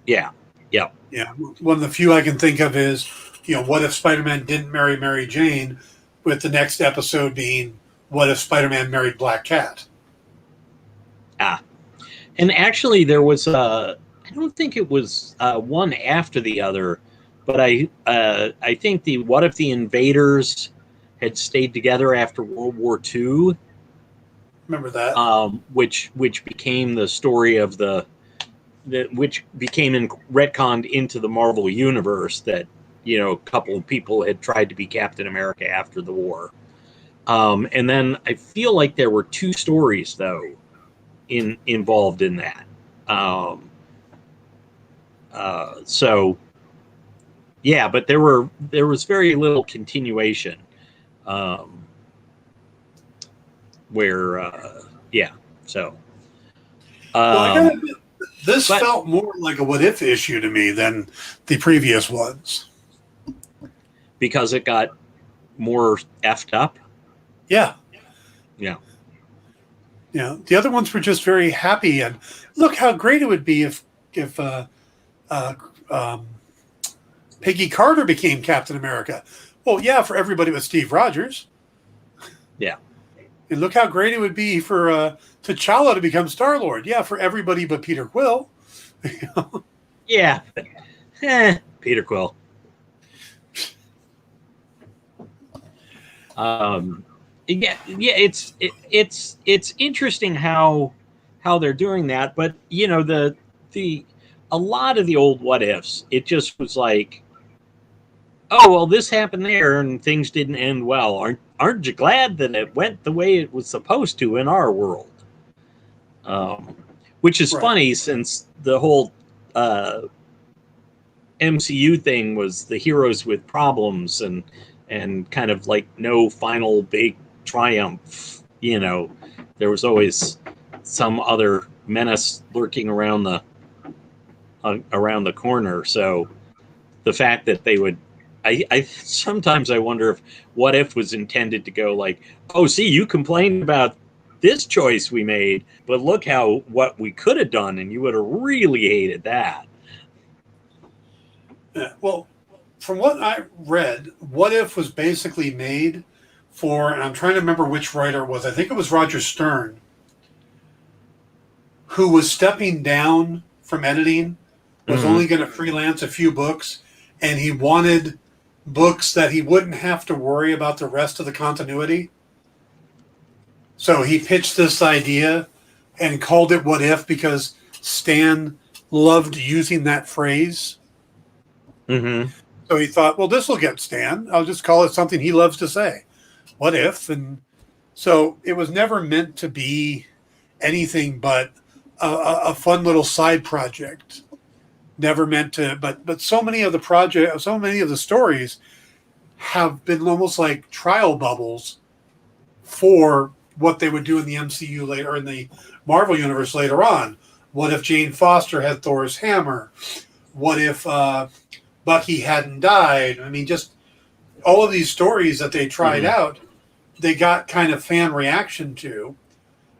Yeah. Yeah. Yeah. One of the few I can think of is, what if Spider-Man didn't marry Mary Jane, with the next episode being what if Spider-Man married Black Cat? And actually there was I don't think it was one after the other, but I think the What If the Invaders had stayed together after World War II. Remember that? Which became the story of which became retconned into the Marvel universe, that a couple of people had tried to be Captain America after the war. And then I feel like there were 2 stories though involved in that. So yeah, but there was very little continuation. Where yeah, so Well, I gotta admit, this but felt more like a what if issue to me than the previous ones. because it got more effed up. Yeah. Yeah. The other ones were just very happy and look how great it would be if uh, um, Peggy Carter became Captain America. Well, yeah, for everybody but Steve Rogers. Yeah. And look how great it would be for T'Challa to become Star-Lord. Yeah, for everybody but Peter Quill. Yeah. Peter Quill. Yeah, it's interesting how they're doing that, but the a lot of the old what ifs, it just was like, oh well, this happened there and things didn't end well. Aren't you glad that it went the way it was supposed to in our world? Which is Right. funny since the whole MCU thing was the heroes with problems and kind of like no final big triumph. There was always some other menace lurking around the corner. So the fact that they would, I sometimes I wonder if what if was intended to go like, oh, see, you complained about this choice we made, but look what we could have done, and you would have really hated that. Yeah, well, from what I read, What If was basically made for, and I'm trying to remember which writer it was. I think it was Roger Stern, who was stepping down from editing, was only going to freelance a few books, and he wanted books that he wouldn't have to worry about the rest of the continuity. So he pitched this idea and called it What If because Stan loved using that phrase. Mm-hmm. So he thought, well, this will get Stan. I'll just call it something he loves to say. What if? And so it was never meant to be anything but a fun little side project. Never meant to, but so many of the stories have been almost like trial bubbles for what they would do in the MCU later, in the Marvel universe later on. What if Jane Foster had Thor's hammer? What if Bucky hadn't died? I mean, just all of these stories that they tried out, they got kind of fan reaction to.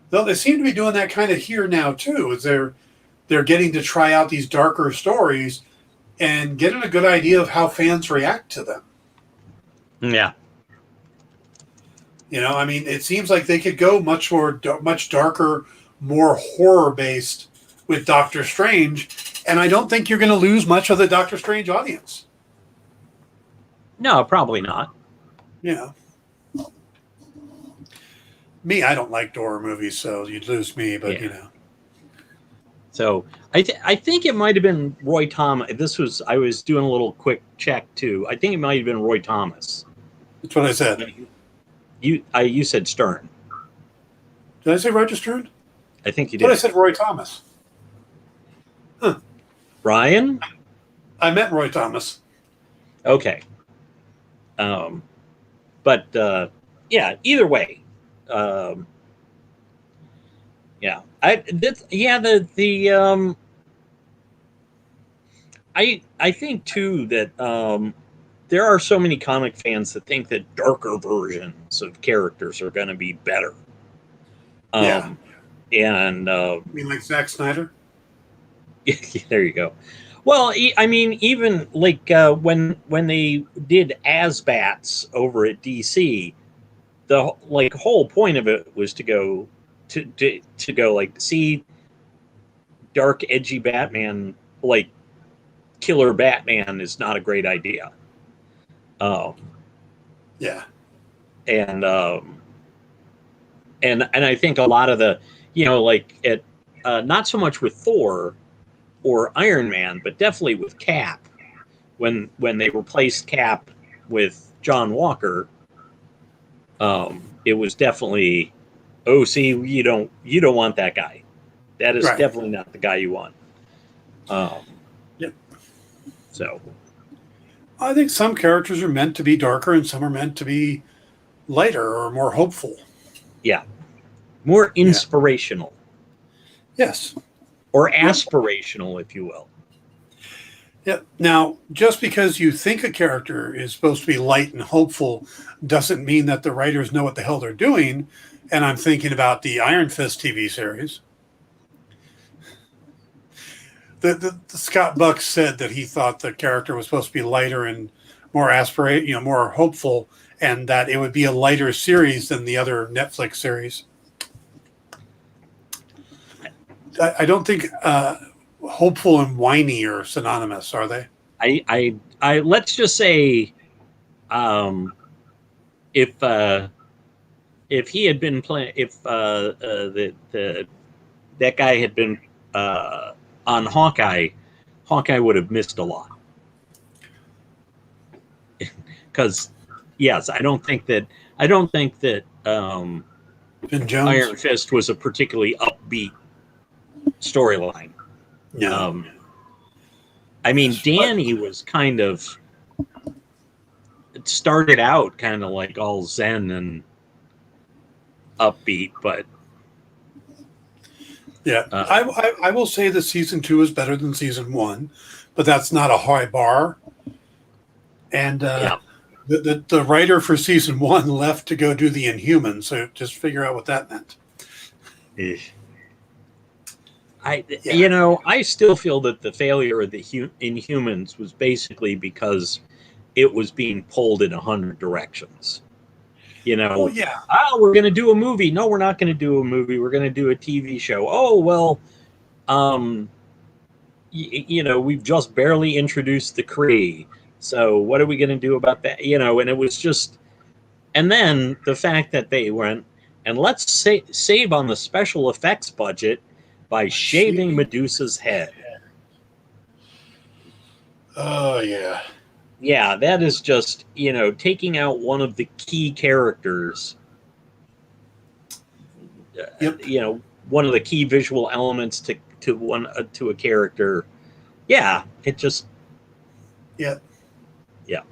Though they seem to be doing that kind of here now too, is they're getting to try out these darker stories and getting a good idea of how fans react to them. Yeah. I mean, it seems like they could go much darker, more horror based with Doctor Strange, and I don't think you're going to lose much of the Doctor Strange audience. No, probably not. Yeah. Me, I don't like horror movies, so you'd lose me, but So I think it might have been Roy Thomas. I was doing a little quick check too. I think it might have been Roy Thomas. That's what I said. You said Stern. Did I say Roger Stern? I think you did. But I said Roy Thomas. Huh. Ryan? I meant Roy Thomas. Okay. But yeah, either way. Yeah. I think too that there are so many comic fans that think that darker versions of characters are going to be better. Yeah. And you mean like Zack Snyder? There you go. Well, I mean, even like when they did As-Bats over at DC, the whole point of it was to go to go like, see dark, edgy Batman, like killer Batman is not a great idea. Yeah. And I think a lot of the, like it, not so much with Thor or Iron Man, but definitely with Cap, when they replaced Cap with John Walker, it was definitely, oh, see, you don't want that guy. That is Right. definitely not the guy you want. Yep. So I think some characters are meant to be darker and some are meant to be lighter or more hopeful. yeah, more inspirational. Yes. Or aspirational, if you will. Yeah. Now, just because you think a character is supposed to be light and hopeful doesn't mean that the writers know what the hell they're doing. And I'm thinking about the Iron Fist TV series. The Scott Buck said that he thought the character was supposed to be lighter and more more hopeful, and that it would be a lighter series than the other Netflix series. I don't think hopeful and whiny are synonymous, are they? I let's just say, if he had been playing, if that guy had been on Hawkeye, Hawkeye would have missed a lot. Because yes, I don't think that Vin Jones. Iron Fist was a particularly upbeat storyline. No. I mean, Danny was kind of, it started out kind of like all zen and upbeat, but yeah, I will say that season 2 is better than season 1, but that's not a high bar. And the writer for season 1 left to go do the Inhumans, so just figure out what that meant. I still feel that the failure of the Inhumans was basically because it was being pulled in 100 directions. Well, yeah. We're going to do a movie. No, we're not going to do a movie. We're going to do a TV show. Oh, well, we've just barely introduced the Kree. So what are we going to do about that? And it was just, and then the fact that they went, and let's save on the special effects budget by shaving Medusa's head. Oh, yeah. Yeah, that is just, taking out one of the key characters. Yep. One of the key visual elements to a character. Yeah, it just. Yep. Yeah.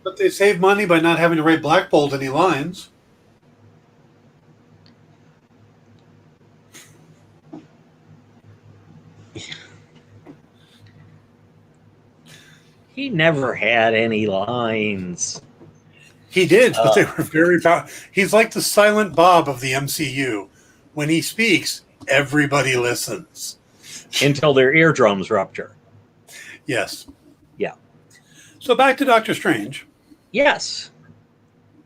But they save money by not having to write Black Bolt any lines. He never had any lines. He did, but they were very powerful. He's like the silent Bob of the MCU. When he speaks, everybody listens. Until their eardrums rupture. Yes. Yeah. So back to Doctor Strange. Yes.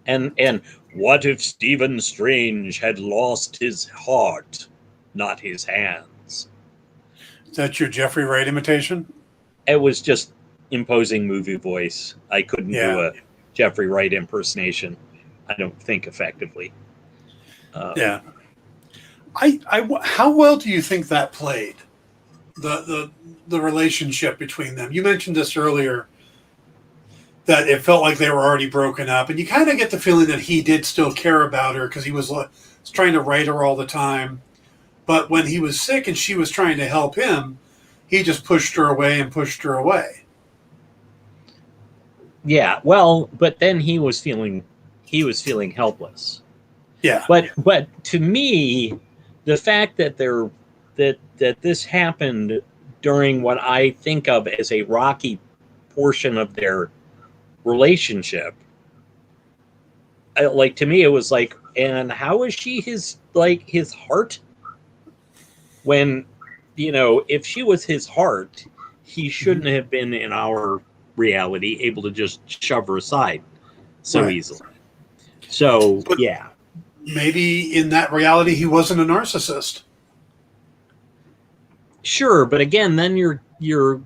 And what if Stephen Strange had lost his heart, not his hands? Is that your Jeffrey Wright imitation? It was just imposing movie voice. I couldn't do a Jeffrey Wright impersonation, I don't think, effectively. Yeah. How well do you think that played? The relationship between them. You mentioned this earlier, that it felt like they were already broken up, and you kind of get the feeling that he did still care about her because he was trying to write her all the time. But when he was sick and she was trying to help him, he just pushed her away and pushed her away. Yeah, well, but then he was feeling helpless. Yeah. But to me, the fact that that this happened during what I think of as a rocky portion of their relationship, to me it was like, and how is she his heart? When, if she was his heart, he shouldn't have been in our reality able to just shove her aside so easily. So, but yeah. Maybe in that reality he wasn't a narcissist. Sure, but again, then you're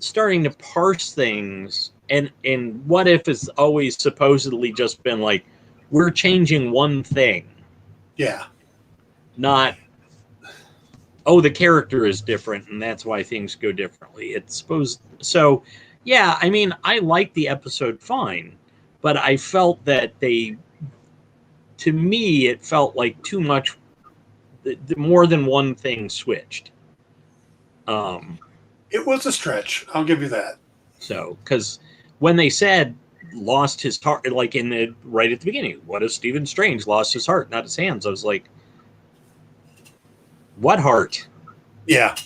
starting to parse things, and what if it's always supposedly just been like, we're changing one thing. Yeah. Not, the character is different and that's why things go differently. It's supposed so. Yeah, I mean, I like the episode fine, but I felt that to me, it felt like too much, more than one thing switched. It was a stretch. I'll give you that. So, because when they said lost his heart, like right at the beginning, what if Stephen Strange lost his heart, not his hands? I was like, what heart? Yeah.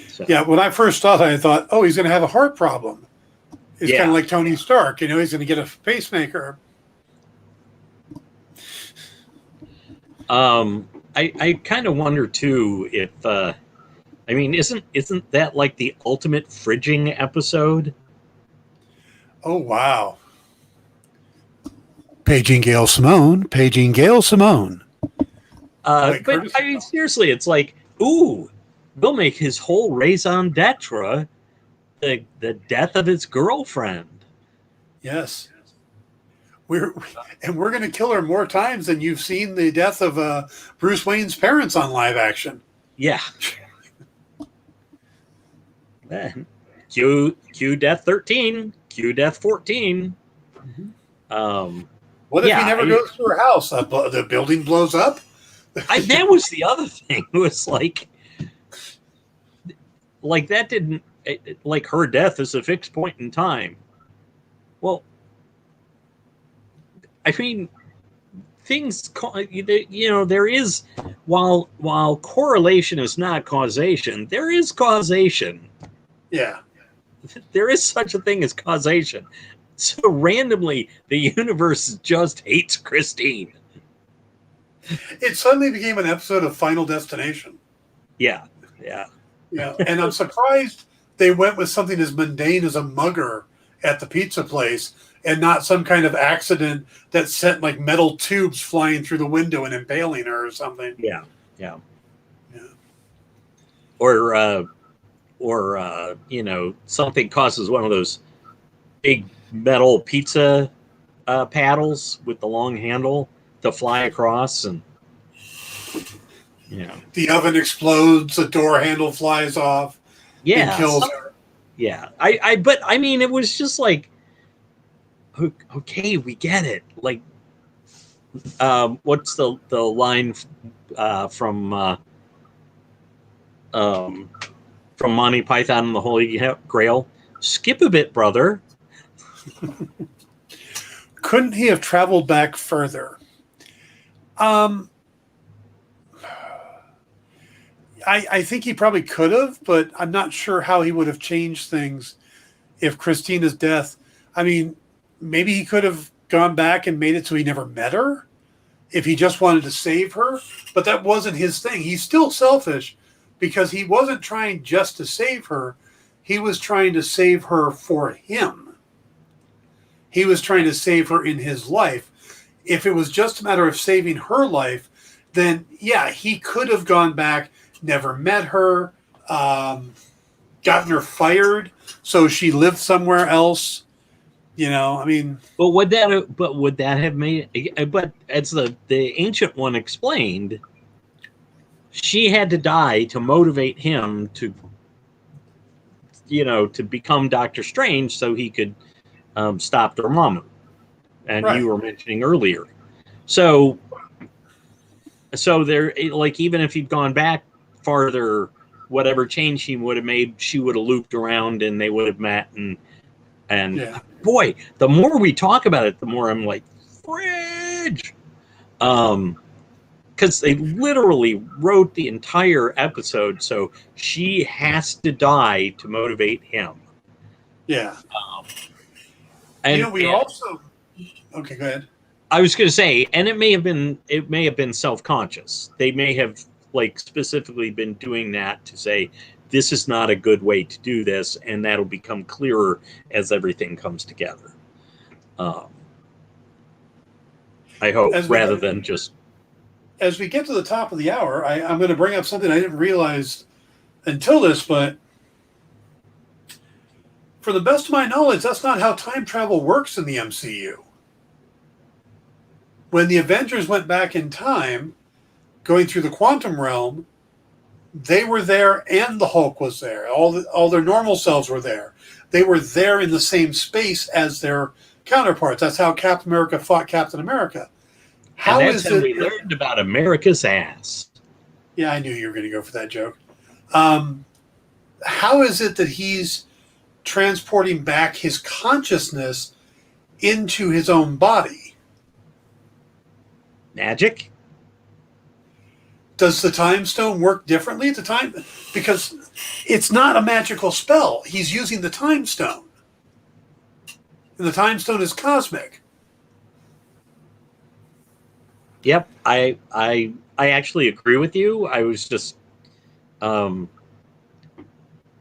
So, Yeah, when I first saw that, I thought, oh, he's going to have a heart problem. It's Yeah. kind of like Tony Stark. He's going to get a pacemaker. I kind of wonder too if isn't that like the ultimate fridging episode? Oh, wow. Paging Gail Simone. Paging Gail Simone. But I mean, seriously, it's like, ooh, we'll make his whole raison d'etre the death of his girlfriend. Yes. We're going to kill her more times than you've seen the death of Bruce Wayne's parents on live action. Yeah. Q death 13, Q death 14. What if he never goes to her house? The building blows up? That was the other thing. It was like that didn't, like, her death is a fixed point in time. Well, I mean, things, there is, while correlation is not causation, there is causation. Yeah. There is such a thing as causation. So randomly, the universe just hates Christine. It suddenly became an episode of Final Destination. Yeah. Yeah, and I'm surprised they went with something as mundane as a mugger at the pizza place and not some kind of accident that sent like metal tubes flying through the window and impaling her or something. Yeah. Or something causes one of those big metal pizza paddles with the long handle to fly across, and the oven explodes, the door handle flies off, and kills her. Yeah, but I mean, it was just like, okay, we get it. Like, what's the line from Monty Python and the Holy Grail? Skip a bit, brother. Couldn't he have traveled back further? I think he probably could have, but I'm not sure how he would have changed things if Christina's death. I mean, maybe he could have gone back and made it so he never met her if he just wanted to save her, but that wasn't his thing. He's still selfish because he wasn't trying just to save her. He was trying to save her for him. He was trying to save her in his life. If it was just a matter of saving her life, then yeah, he could have gone back, never met her, gotten her fired so she lived somewhere else. I mean, but would that have made? But as the ancient one explained, she had to die to motivate him to become Doctor Strange, so he could stop Dormammu, and right. You were mentioning earlier. So there, like, even if he'd gone back farther, whatever change he would have made, she would have looped around and they would have met. And yeah. Boy, the more we talk about it, the more I'm like, fridge. Because they literally wrote the entire episode, so she has to die to motivate him. Yeah. Also. Okay, go ahead. I was going to say, and it may have been self-conscious. They may have specifically been doing that to say, this is not a good way to do this, and that'll become clearer as everything comes together. I hope, rather than just... As we get to the top of the hour, I'm going to bring up something I didn't realize until this, but for the best of my knowledge, that's not how time travel works in the MCU. When the Avengers went back in time, going through the quantum realm, they were there and the Hulk was there. All their normal selves were there. They were there in the same space as their counterparts. That's how Captain America fought Captain America. And that's how we learned about America's ass. Yeah, I knew you were going to go for that joke. How is it that he's transporting back his consciousness into his own body? Magic? Does the time stone work differently at the time? Because it's not a magical spell. He's using the time stone. And the time stone is cosmic. Yep, I actually agree with you. I was just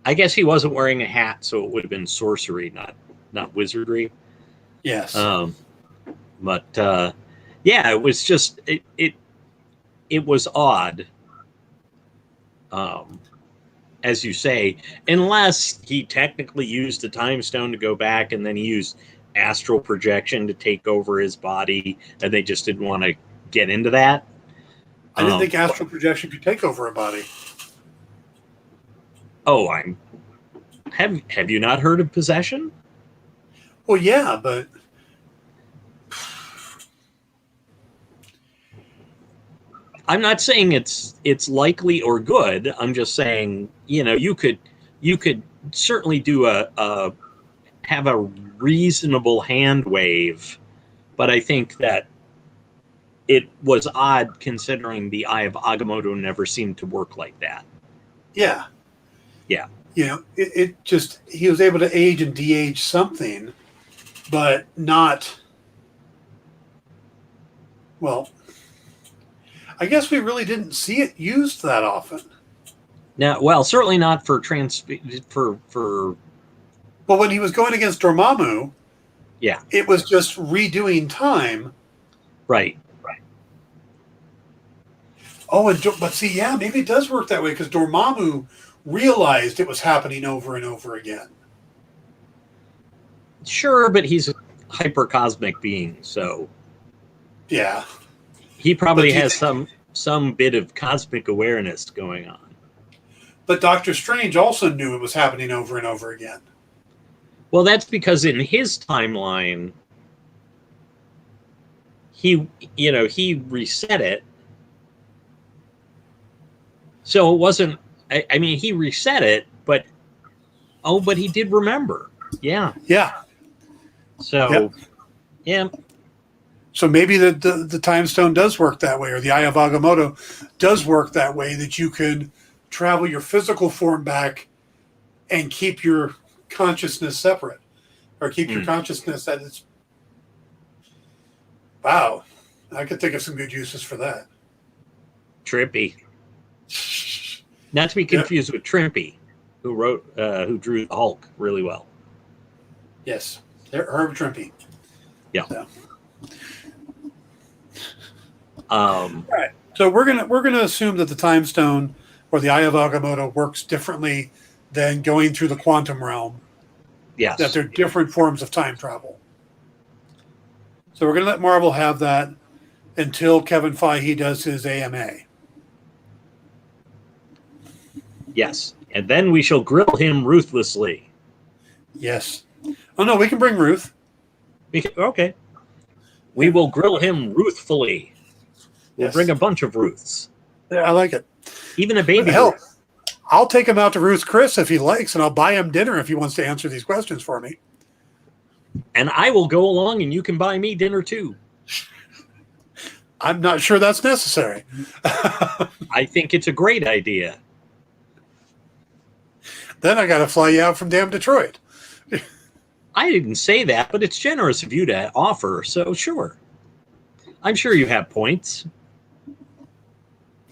I guess he wasn't wearing a hat, so it would have been sorcery, not wizardry. Yes. But yeah, it was just it was odd. As you say, unless he technically used the time stone to go back and then he used astral projection to take over his body and they just didn't want to get into that. I didn't think astral projection could take over a body. Oh, have you not heard of possession? Well, yeah, but I'm not saying it's likely or good. I'm just saying, you could certainly do have a reasonable hand wave, but I think that it was odd considering the Eye of Agamotto never seemed to work like that. Yeah. Yeah. It just, he was able to age and de-age something, but not, well, I guess we really didn't see it used that often. Now, well, certainly not for Well, when he was going against Dormammu, yeah, it was just redoing time. Right. Oh, but see, yeah, maybe it does work that way because Dormammu realized it was happening over and over again. Sure, but he's a hypercosmic being, so yeah, he probably has some bit of cosmic awareness going on. But Doctor Strange also knew it was happening over and over again. Well, that's because in his timeline, he reset it. So it wasn't, I mean, he reset it, but he did remember. Yeah. Yeah. So, yeah. So maybe the time stone does work that way, or the Eye of Agamotto does work that way, that you can travel your physical form back and keep your consciousness separate, or keep your consciousness at its... Wow. I could think of some good uses for that. Trippy. Not to be confused with Trimpy, who drew the Hulk really well. Yes. Herb Trimpy. Yeah. So. All right. So we're gonna assume that the time stone or the Eye of Agamotto works differently than going through the quantum realm. Yes. That they're different forms of time travel. So we're gonna let Marvel have that until Kevin Feige does his AMA. Yes. And then we shall grill him ruthlessly. Yes. Oh no, we can bring Ruth. Okay. We will grill him ruthfully. We'll bring a bunch of Ruths. Yeah, I like it. Even a baby Hell, Ruth. I'll take him out to Ruth's Chris if he likes, and I'll buy him dinner if he wants to answer these questions for me. And I will go along and you can buy me dinner too. I'm not sure that's necessary. I think it's a great idea. Then I got to fly you out from damn Detroit. I didn't say that, but it's generous of you to offer, so sure. I'm sure you have points.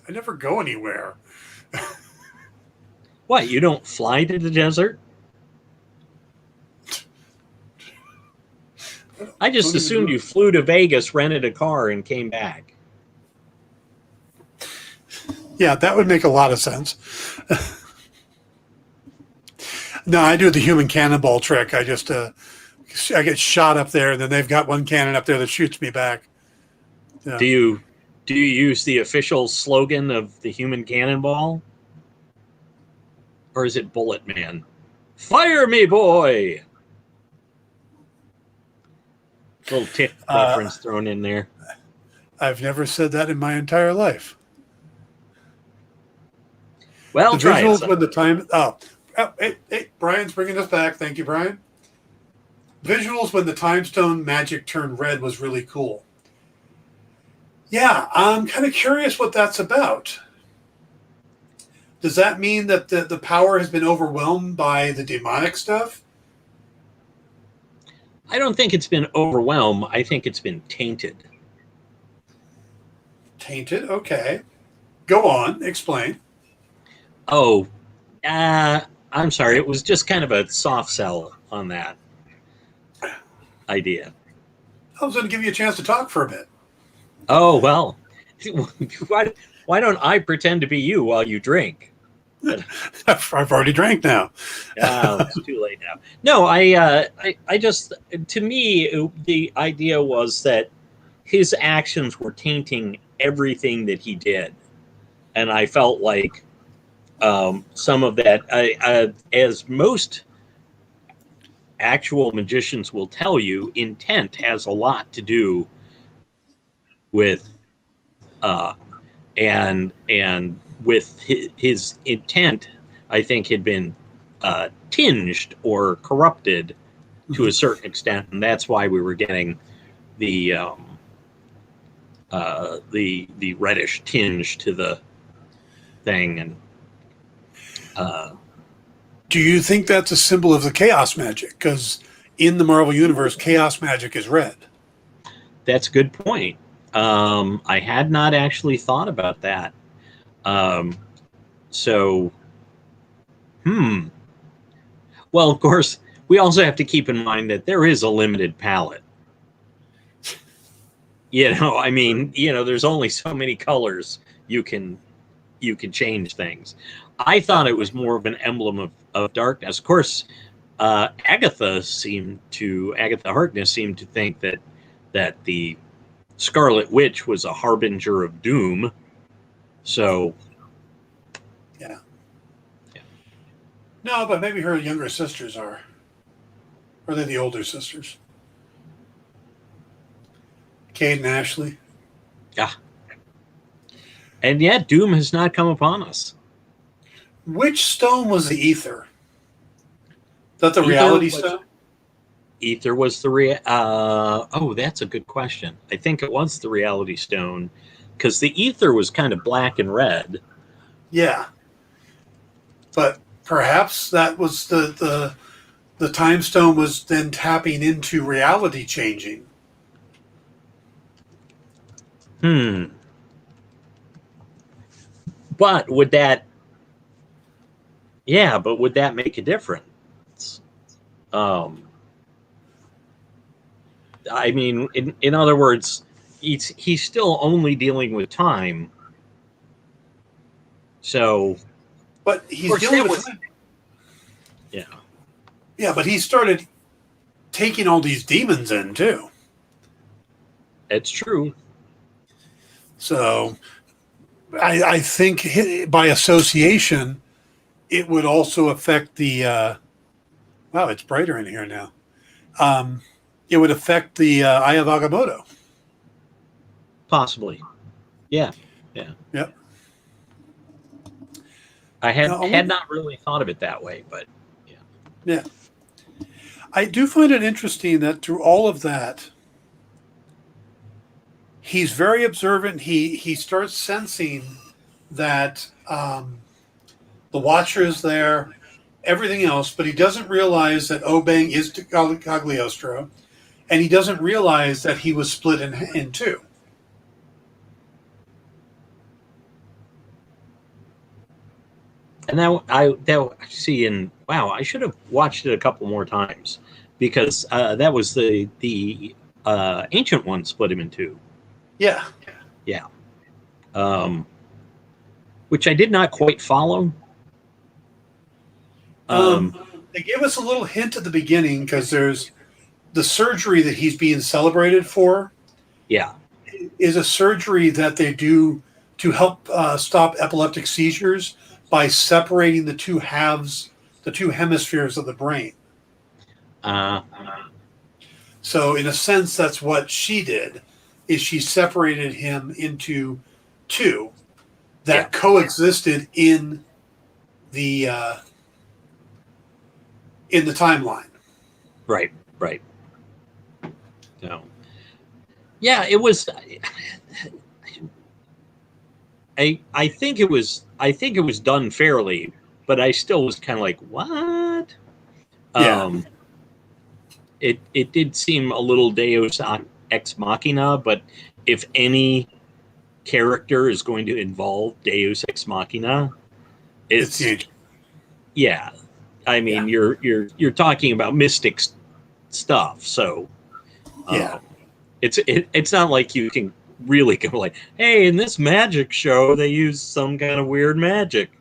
I never go anywhere. What, you don't fly to the desert? I just assumed you flew to Vegas, rented a car, and came back. Yeah, that would make a lot of sense. No, I do the human cannonball trick. I just I get shot up there, and then they've got one cannon up there that shoots me back. Yeah. Do you use the official slogan of the human cannonball? Or is it Bullet Man? Fire me, boy! Little tick reference thrown in there. I've never said that in my entire life. Well, The try visuals it. when the time. Hey, Brian's bringing us back. Thank you, Brian. Visuals when the time stone magic turned red was really cool. Yeah, I'm kind of curious what that's about. Does that mean that the power has been overwhelmed by the demonic stuff? I don't think it's been overwhelmed. I think it's been tainted. Tainted? Okay. Go on. Explain. Oh, I'm sorry. It was just kind of a soft sell on that idea. I was going to give you a chance to talk for a bit. Oh, well. Why don't I pretend to be you while you drink? I've already drank now. Oh, it's too late now. No, I just, to me, the idea was that his actions were tainting everything that he did. And I felt like some of that, as most actual magicians will tell you, intent has a lot to do with, and with his intent, I think had been tinged or corrupted to a certain extent, and that's why we were getting the reddish tinge to the thing. And do you think that's a symbol of the chaos magic? Because in the Marvel Universe, chaos magic is red. That's a good point. I had not actually thought about that. So, well, of course, we also have to keep in mind that there is a limited palette. I mean, there's only so many colors you can change things. I thought it was more of an emblem of darkness. Of course, Agatha Harkness seemed to think that the Scarlet Witch was a harbinger of doom. So, yeah. No, but maybe her younger sisters are. Or are they the older sisters? Kate and Ashley. Yeah. And yet, doom has not come upon us. Which stone was the ether? Is that the reality stone? Ether was the that's a good question. I think it was the reality stone, because the ether was kind of black and red. Yeah. But perhaps that was the time stone was then tapping into reality changing. But would that make a difference? I mean, in other words, he's still only dealing with time. So, but he's dealing with time. Yeah. Yeah, but he started taking all these demons in too. It's true. So, I think by association, it would also affect the. Wow, it's brighter in here now. It would affect the Eye of Agamotto. Possibly. Yeah. Yep. I had not really thought of it that way, but yeah. Yeah. I do find it interesting that through all of that, he's very observant. He starts sensing that the Watcher is there, everything else, but he doesn't realize that Obang is Cagliostro, and he doesn't realize that he was split in two. And I should have watched it a couple more times, because that was the Ancient One split him in two. Yeah. Which I did not quite follow. They gave us a little hint at the beginning, because there's the surgery that he's being celebrated for. Yeah. Is a surgery that they do to help stop epileptic seizures by separating the two halves, the two hemispheres of the brain. Uh, So in a sense, that's what she did, is she separated him into two that coexisted in the timeline. right. No. Yeah, it was. I think it was done fairly, but I still was kind of like, what? Yeah. It did seem a little Deus ex machina, but if any character is going to involve Deus ex machina, It's the it's angel. yeah. I mean, you're talking about mystic stuff, so Yeah. it's not like you can really go like, hey, in this magic show they use some kind of weird magic.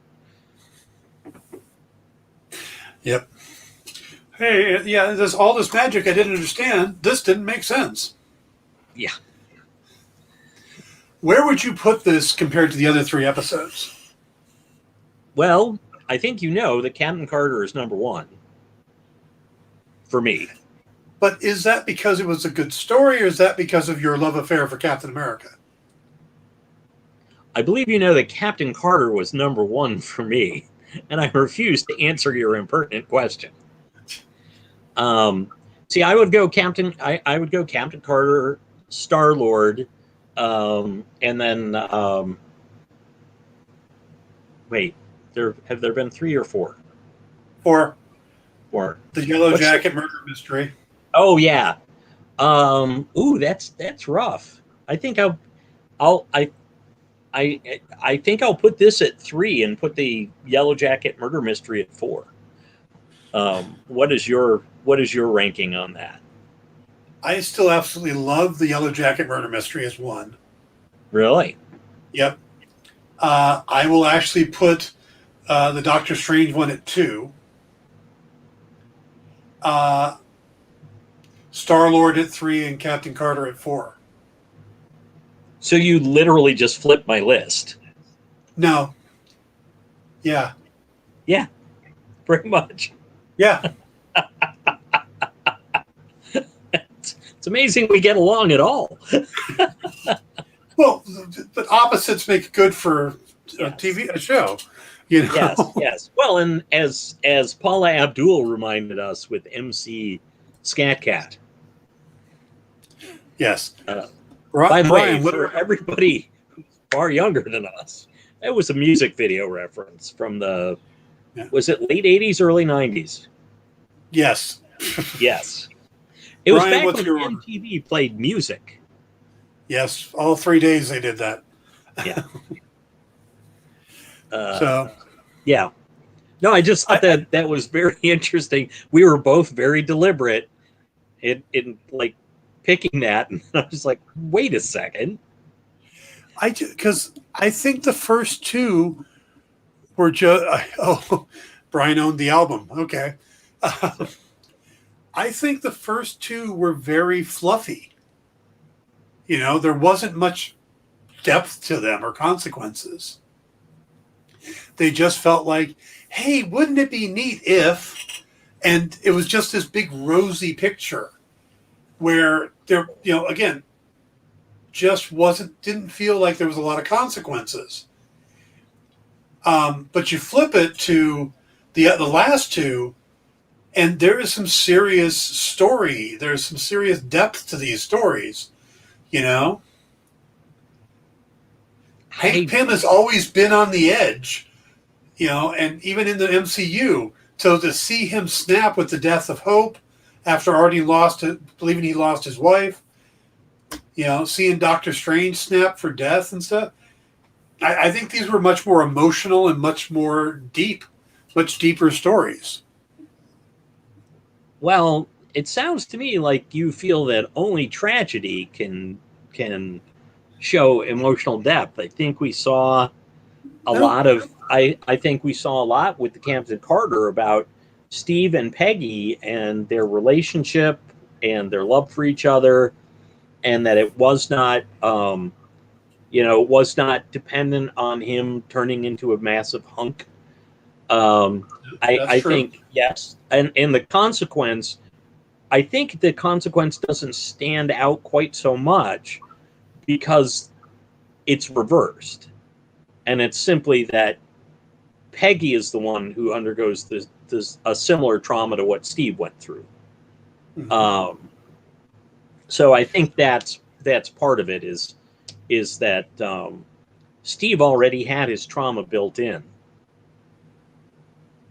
Yep. Hey, yeah, there's all this magic I didn't understand. This didn't make sense. Yeah. Where would you put this compared to the other 3 episodes? Well, I think you know that Captain Carter is number 1 for me. But is that because it was a good story, or is that because of your love affair for Captain America? I believe you know that Captain Carter was number 1 for me, and I refuse to answer your impertinent question. See, I would go Captain Carter, Star-Lord, and then wait, have there been 3 or 4? Or 4. the Yellow Jacket murder mystery? Oh yeah. Ooh, that's rough. I think I think I'll put this at 3 and put the Yellow Jacket murder mystery at 4. What is your ranking on that? I still absolutely love the Yellow Jacket murder mystery as 1. Really? Yep. I will actually put the Doctor Strange one at 2. Star-Lord at 3 and Captain Carter at 4. So you literally just flipped my list. No. Yeah. Yeah, pretty much. Yeah. It's amazing we get along at all. Well, but opposites make good for a show. You know? Yes. Well, and as Paula Abdul reminded us with MC Scat Cat. Yes. By the way, for everybody who's far younger than us, that was a music video reference from was it late 80s, early 90s? Yes. Yes. It was Brian, back when MTV played music. Yes, all 3 days they did that. Yeah. So. Yeah. No, I just thought that was very interesting. We were both very deliberate in like picking that, and I was like, wait a second. Because I think the first 2 were just Brian owned the album. Okay. I think the first 2 were very fluffy. You know, there wasn't much depth to them or consequences. They just felt like, hey, wouldn't it be neat if, and it was just this big rosy picture where there, again, just didn't feel like there was a lot of consequences. But you flip it to the last 2, and there is some serious story. There's some serious depth to these stories, Hank Pym has always been on the edge, and even in the MCU. So to see him snap with the death of Hope after already believing he lost his wife, seeing Doctor Strange snap for death and stuff, I think these were much more emotional and much deeper stories. Well, it sounds to me like you feel that only tragedy can show emotional depth. I think we saw I think we saw a lot with the Captain Carter about Steve and Peggy and their relationship and their love for each other, and that it was not it was not dependent on him turning into a massive hunk I think yes, and the consequence. I think the consequence doesn't stand out quite so much because it's reversed, and it's simply that Peggy is the one who undergoes a similar trauma to what Steve went through. Mm-hmm. So I think that's part of it is that Steve already had his trauma built in.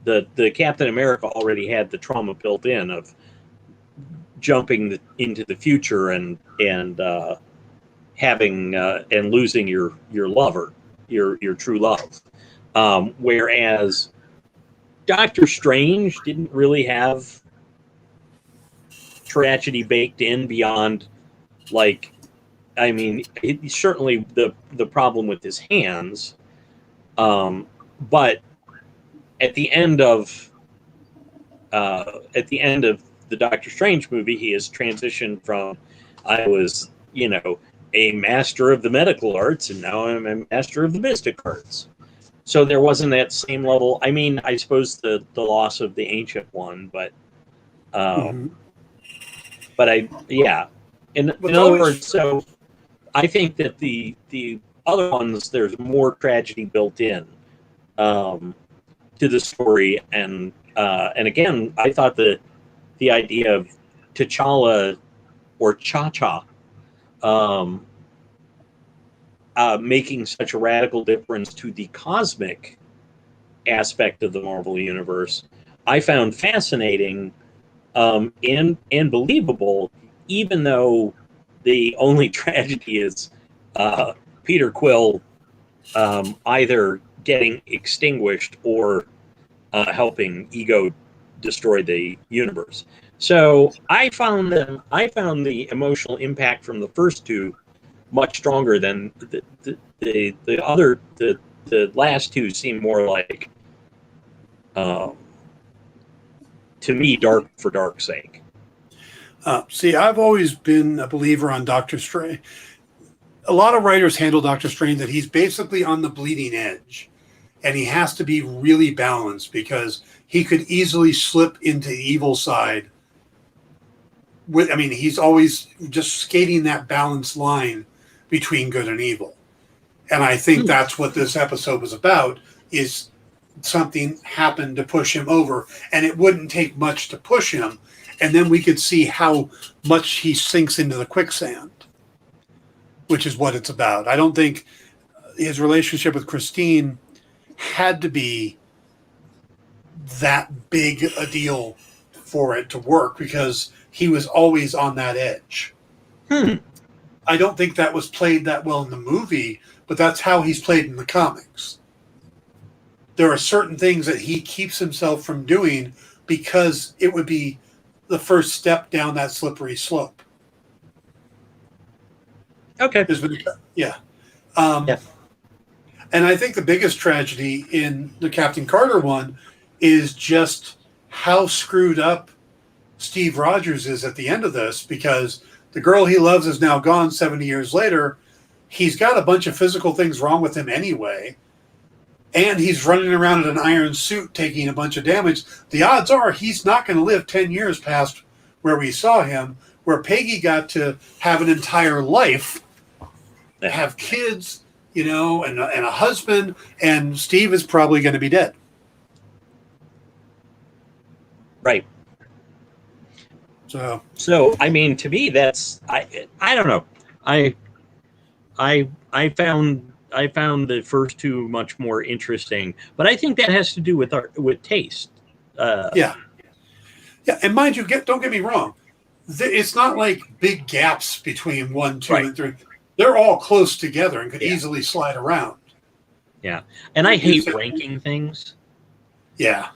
The Captain America already had the trauma built in of jumping into the future and having and losing your lover, your true love. Whereas Doctor Strange didn't really have tragedy baked in beyond, like, I mean, certainly the problem with his hands, but at the end of the Doctor Strange movie, he has transitioned from, I was, a master of the medical arts, and now I'm a master of the mystic arts. So there wasn't that same level. I mean, I suppose the loss of the Ancient One, but In other words, so I think that the other ones, there's more tragedy built in to the story, and again, I thought the idea of T'Challa or Cha-Cha making such a radical difference to the cosmic aspect of the Marvel Universe, I found fascinating and believable, even though the only tragedy is Peter Quill either getting extinguished or helping Ego destroy the universe. So I found the emotional impact from the first two much stronger than the other. The last two seem more like, to me, dark for dark's sake. See, I've always been a believer on Doctor Strange. A lot of writers handle Doctor Strange that he's basically on the bleeding edge, and he has to be really balanced because he could easily slip into the evil side. He's always just skating that balanced line between good and evil. And I think that's what this episode was about, is something happened to push him over, and it wouldn't take much to push him, and then we could see how much he sinks into the quicksand, which is what it's about. I don't think his relationship with Christine had to be that big a deal for it to work because he was always on that edge. I don't think that was played that well in the movie, but that's how he's played in the comics. There are certain things that he keeps himself from doing because it would be the first step down that slippery slope. Okay. Yeah. And I think the biggest tragedy in the Captain Carter one is just how screwed up Steve Rogers is at the end of this, because the girl he loves is now gone 70 years later. He's got a bunch of physical things wrong with him anyway, and he's running around in an iron suit taking a bunch of damage. The odds are he's not going to live 10 years past where we saw him, where Peggy got to have an entire life, have kids, and a husband, and Steve is probably going to be dead. Right. So I mean, to me, that's I don't know. I found the first two much more interesting, but I think that has to do with taste. Yeah, and mind you, don't get me wrong. It's not like big gaps between 1, 2, and 3. They're all close together and could easily slide around. Yeah, and I hate ranking things. Yeah.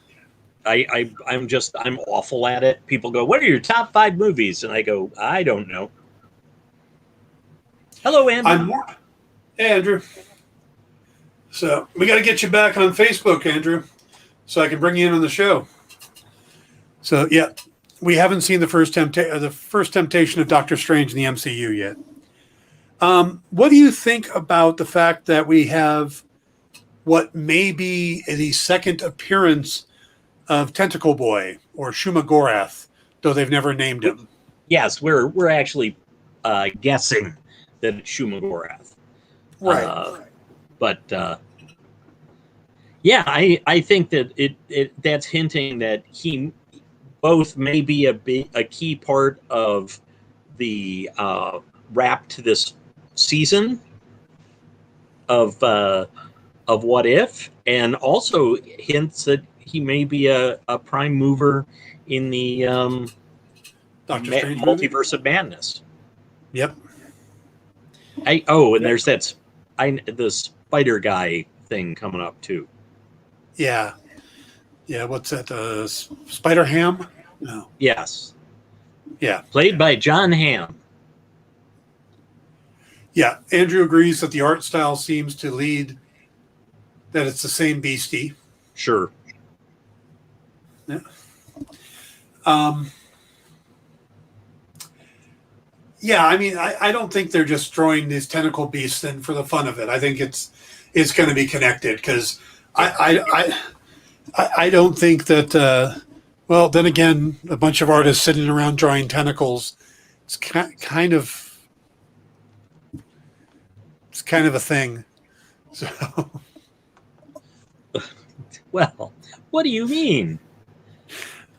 I'm awful at it. People go, "What are your top 5 movies?" And I go, "I don't know." Hello, Andrew. Hey, Andrew. So we got to get you back on Facebook, Andrew, so I can bring you in on the show. So yeah, we haven't seen the first temptation of Doctor Strange in the MCU yet. What do you think about the fact that we have what may be the second appearance of Tentacle Boy or Shumagorath, though they've never named him. Yes, we're actually guessing that it's Shumagorath. Right. But yeah, I think that it that's hinting that he both may be a key part of the wrap to this season of What If, and also hints that he may be a prime mover in the Doctor Strange movie? multiverse of madness. Yep. And there's the spider guy thing coming up too. Yeah. Yeah, what's that? Spider Ham? No. Yes. Yeah. Played by John Hamm. Yeah. Andrew agrees that the art style seems to lead that it's the same beastie. Sure. Yeah. Yeah, I mean, I don't think they're just throwing these tentacle beasts in for the fun of it. I think it's going to be connected because I don't think that. Well, then again, a bunch of artists sitting around drawing tentacles. It's kind of a thing. So, Well, what do you mean?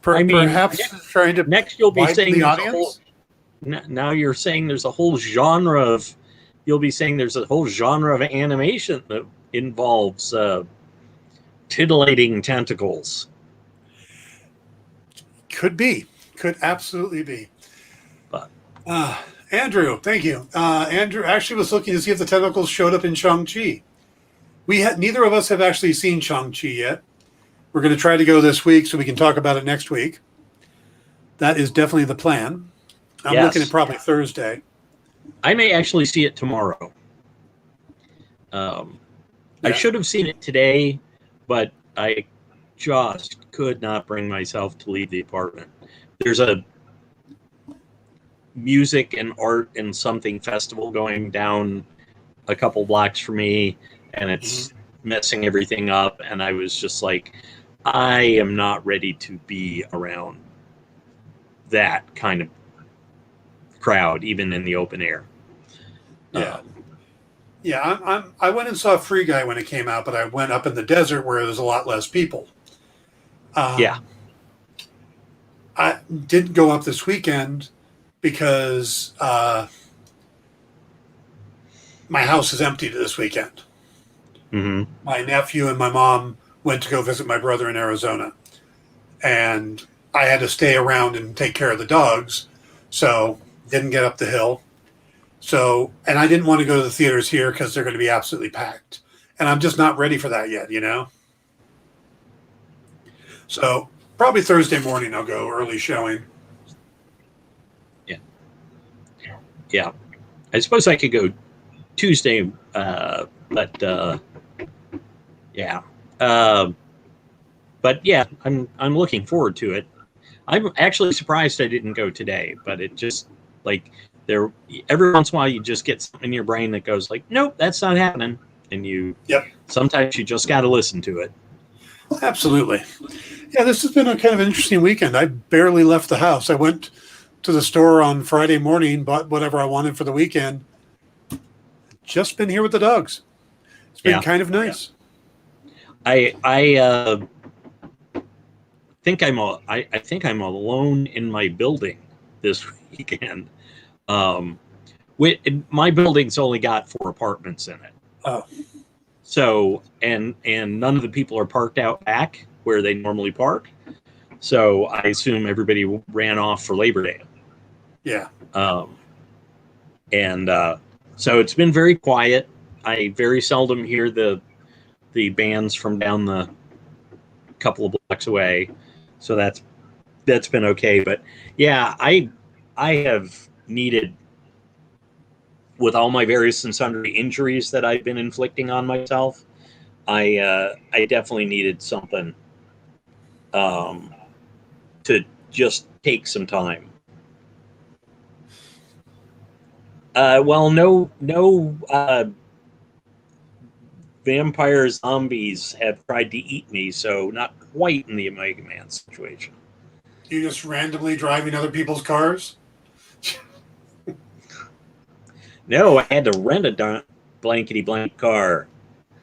Perhaps trying to next you'll be saying the audience. Now you're saying there's a whole genre of. You'll be saying there's a whole genre of animation that involves titillating tentacles. Could absolutely be. But Andrew, thank you. Andrew actually was looking to see if the tentacles showed up in Shang-Chi. Neither of us have actually seen Shang-Chi yet. We're going to try to go this week so we can talk about it next week. That is definitely the plan. I'm looking at probably Thursday. I may actually see it tomorrow. I should have seen it today, but I just could not bring myself to leave the apartment. There's a music and art and something festival going down a couple blocks from me, and it's messing everything up. And I was just like, I am not ready to be around that kind of crowd, even in the open air. I went and saw Free Guy when it came out, but I went up in the desert where there's a lot less people. I didn't go up this weekend because my house is empty this weekend. Mm-hmm. My nephew and my mom went to go visit my brother in Arizona, and I had to stay around and take care of the dogs, so didn't get up the hill. So, and I didn't want to go to the theaters here because they're going to be absolutely packed, and I'm just not ready for that yet, So probably Thursday morning I'll go early showing. Yeah. I suppose I could go Tuesday, but I'm looking forward to it. I'm actually surprised I didn't go today, but it just every once in a while you just get something in your brain that goes like, nope, that's not happening, and sometimes you just got to listen to it. Absolutely. Yeah, this has been a kind of an interesting weekend. I barely left the house. I went to the store on Friday morning, bought whatever I wanted for the weekend. Just been here with the dogs. It's been kind of nice. I think I'm alone in my building this weekend. My building's only got 4 apartments in it. Oh. So and none of the people are parked out back where they normally park. So I assume everybody ran off for Labor Day. Yeah. So it's been very quiet. I very seldom hear the bands from down the couple of blocks away. So that's been okay. But yeah, I have needed, with all my various and sundry injuries that I've been inflicting on myself, I definitely needed something to just take some time. vampire zombies have tried to eat me, so not quite in the Omega Man situation. You just randomly driving other people's cars? No, I had to rent a blankety blank car.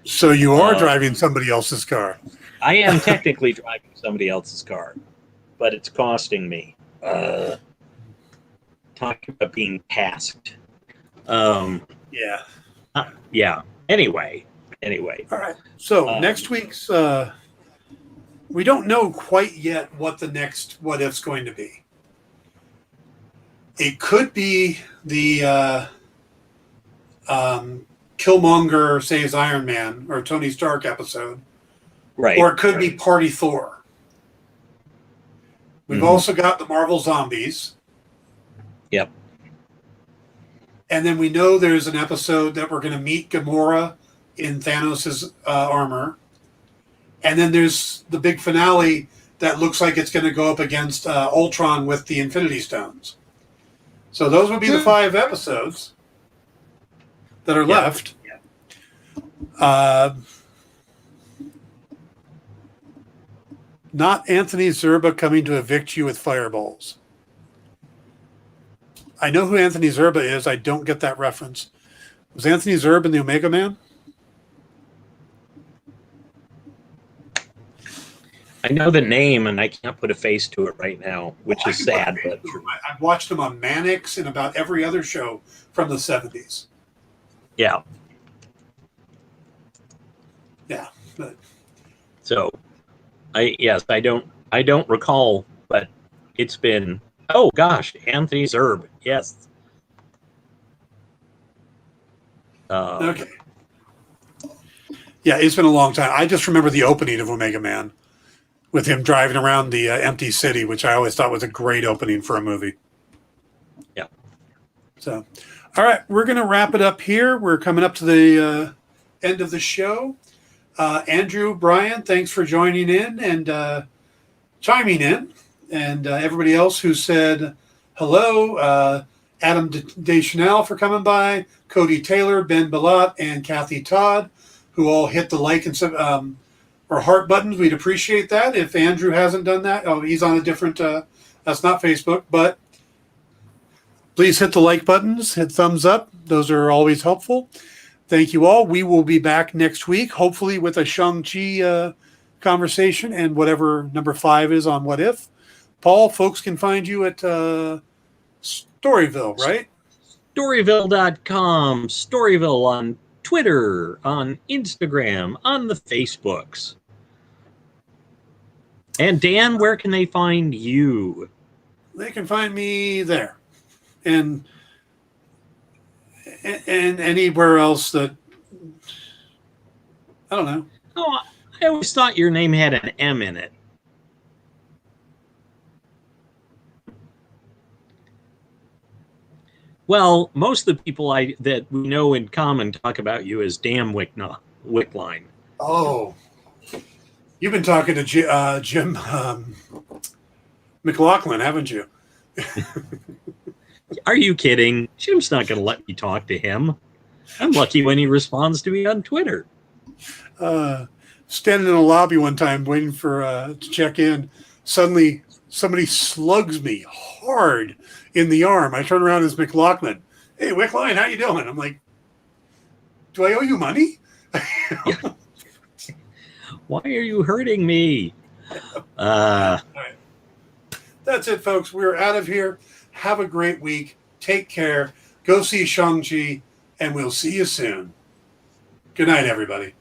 So you are driving somebody else's car. I am technically driving somebody else's car, but it's costing me. Talking about being tasked. Yeah. Yeah. Anyway. All right. So next week's, we don't know quite yet what the next what if's going to be. It could be the Killmonger saves Iron Man or Tony Stark episode. Right. Or it could be Party Thor. We've also got the Marvel Zombies. Yep. And then we know there's an episode that we're going to meet Gamora in Thanos' armor. And then there's the big finale that looks like it's going to go up against Ultron with the Infinity Stones. So those would be the 5 episodes that are left. Not Anthony Zerba coming to evict you with fireballs. I know who Anthony Zerba is. I don't get that reference. Was Anthony Zerba in the Omega Man? I know the name, and I can't put a face to it right now, which is sad. But I've watched him on Mannix and about every other show from the 70s. Yeah. Yeah. But. So, I don't recall, but it's been, oh gosh, Anthony Zerb. Yes. Okay. Yeah, it's been a long time. I just remember the opening of Omega Man with him driving around the empty city, which I always thought was a great opening for a movie. Yeah. So, all right, we're going to wrap it up here. We're coming up to the end of the show. Andrew, Brian, thanks for joining in and chiming in. And everybody else who said hello, Adam Deschanel for coming by, Cody Taylor, Ben Balat, and Kathy Todd, who all hit the like and or heart buttons. We'd appreciate that. If Andrew hasn't done that, he's on a different, that's not Facebook, but please hit the like buttons, hit thumbs up. Those are always helpful. Thank you all. We will be back next week, hopefully with a Shang-Chi conversation and whatever number 5 is on What If. Paul, folks can find you at Storyville, right? Storyville.com, Storyville on Twitter, on Instagram, on the Facebooks. And Dan, where can they find you? They can find me there. And anywhere else that, I don't know. Oh, I always thought your name had an M in it. Well, most of the people that we know in common talk about you as Damn Wickline. Oh, you've been talking to Jim McLaughlin, haven't you? Are you kidding? Jim's not going to let me talk to him. I'm lucky when he responds to me on Twitter. Standing in a lobby one time waiting for to check in, suddenly somebody slugs me hard in the arm. I turn around as McLaughlin. Hey, Wickline, how you doing? I'm like, do I owe you money? Yeah. Why are you hurting me? All right. That's it, folks. We're out of here. Have a great week. Take care. Go see Shang-Chi, and we'll see you soon. Good night, everybody.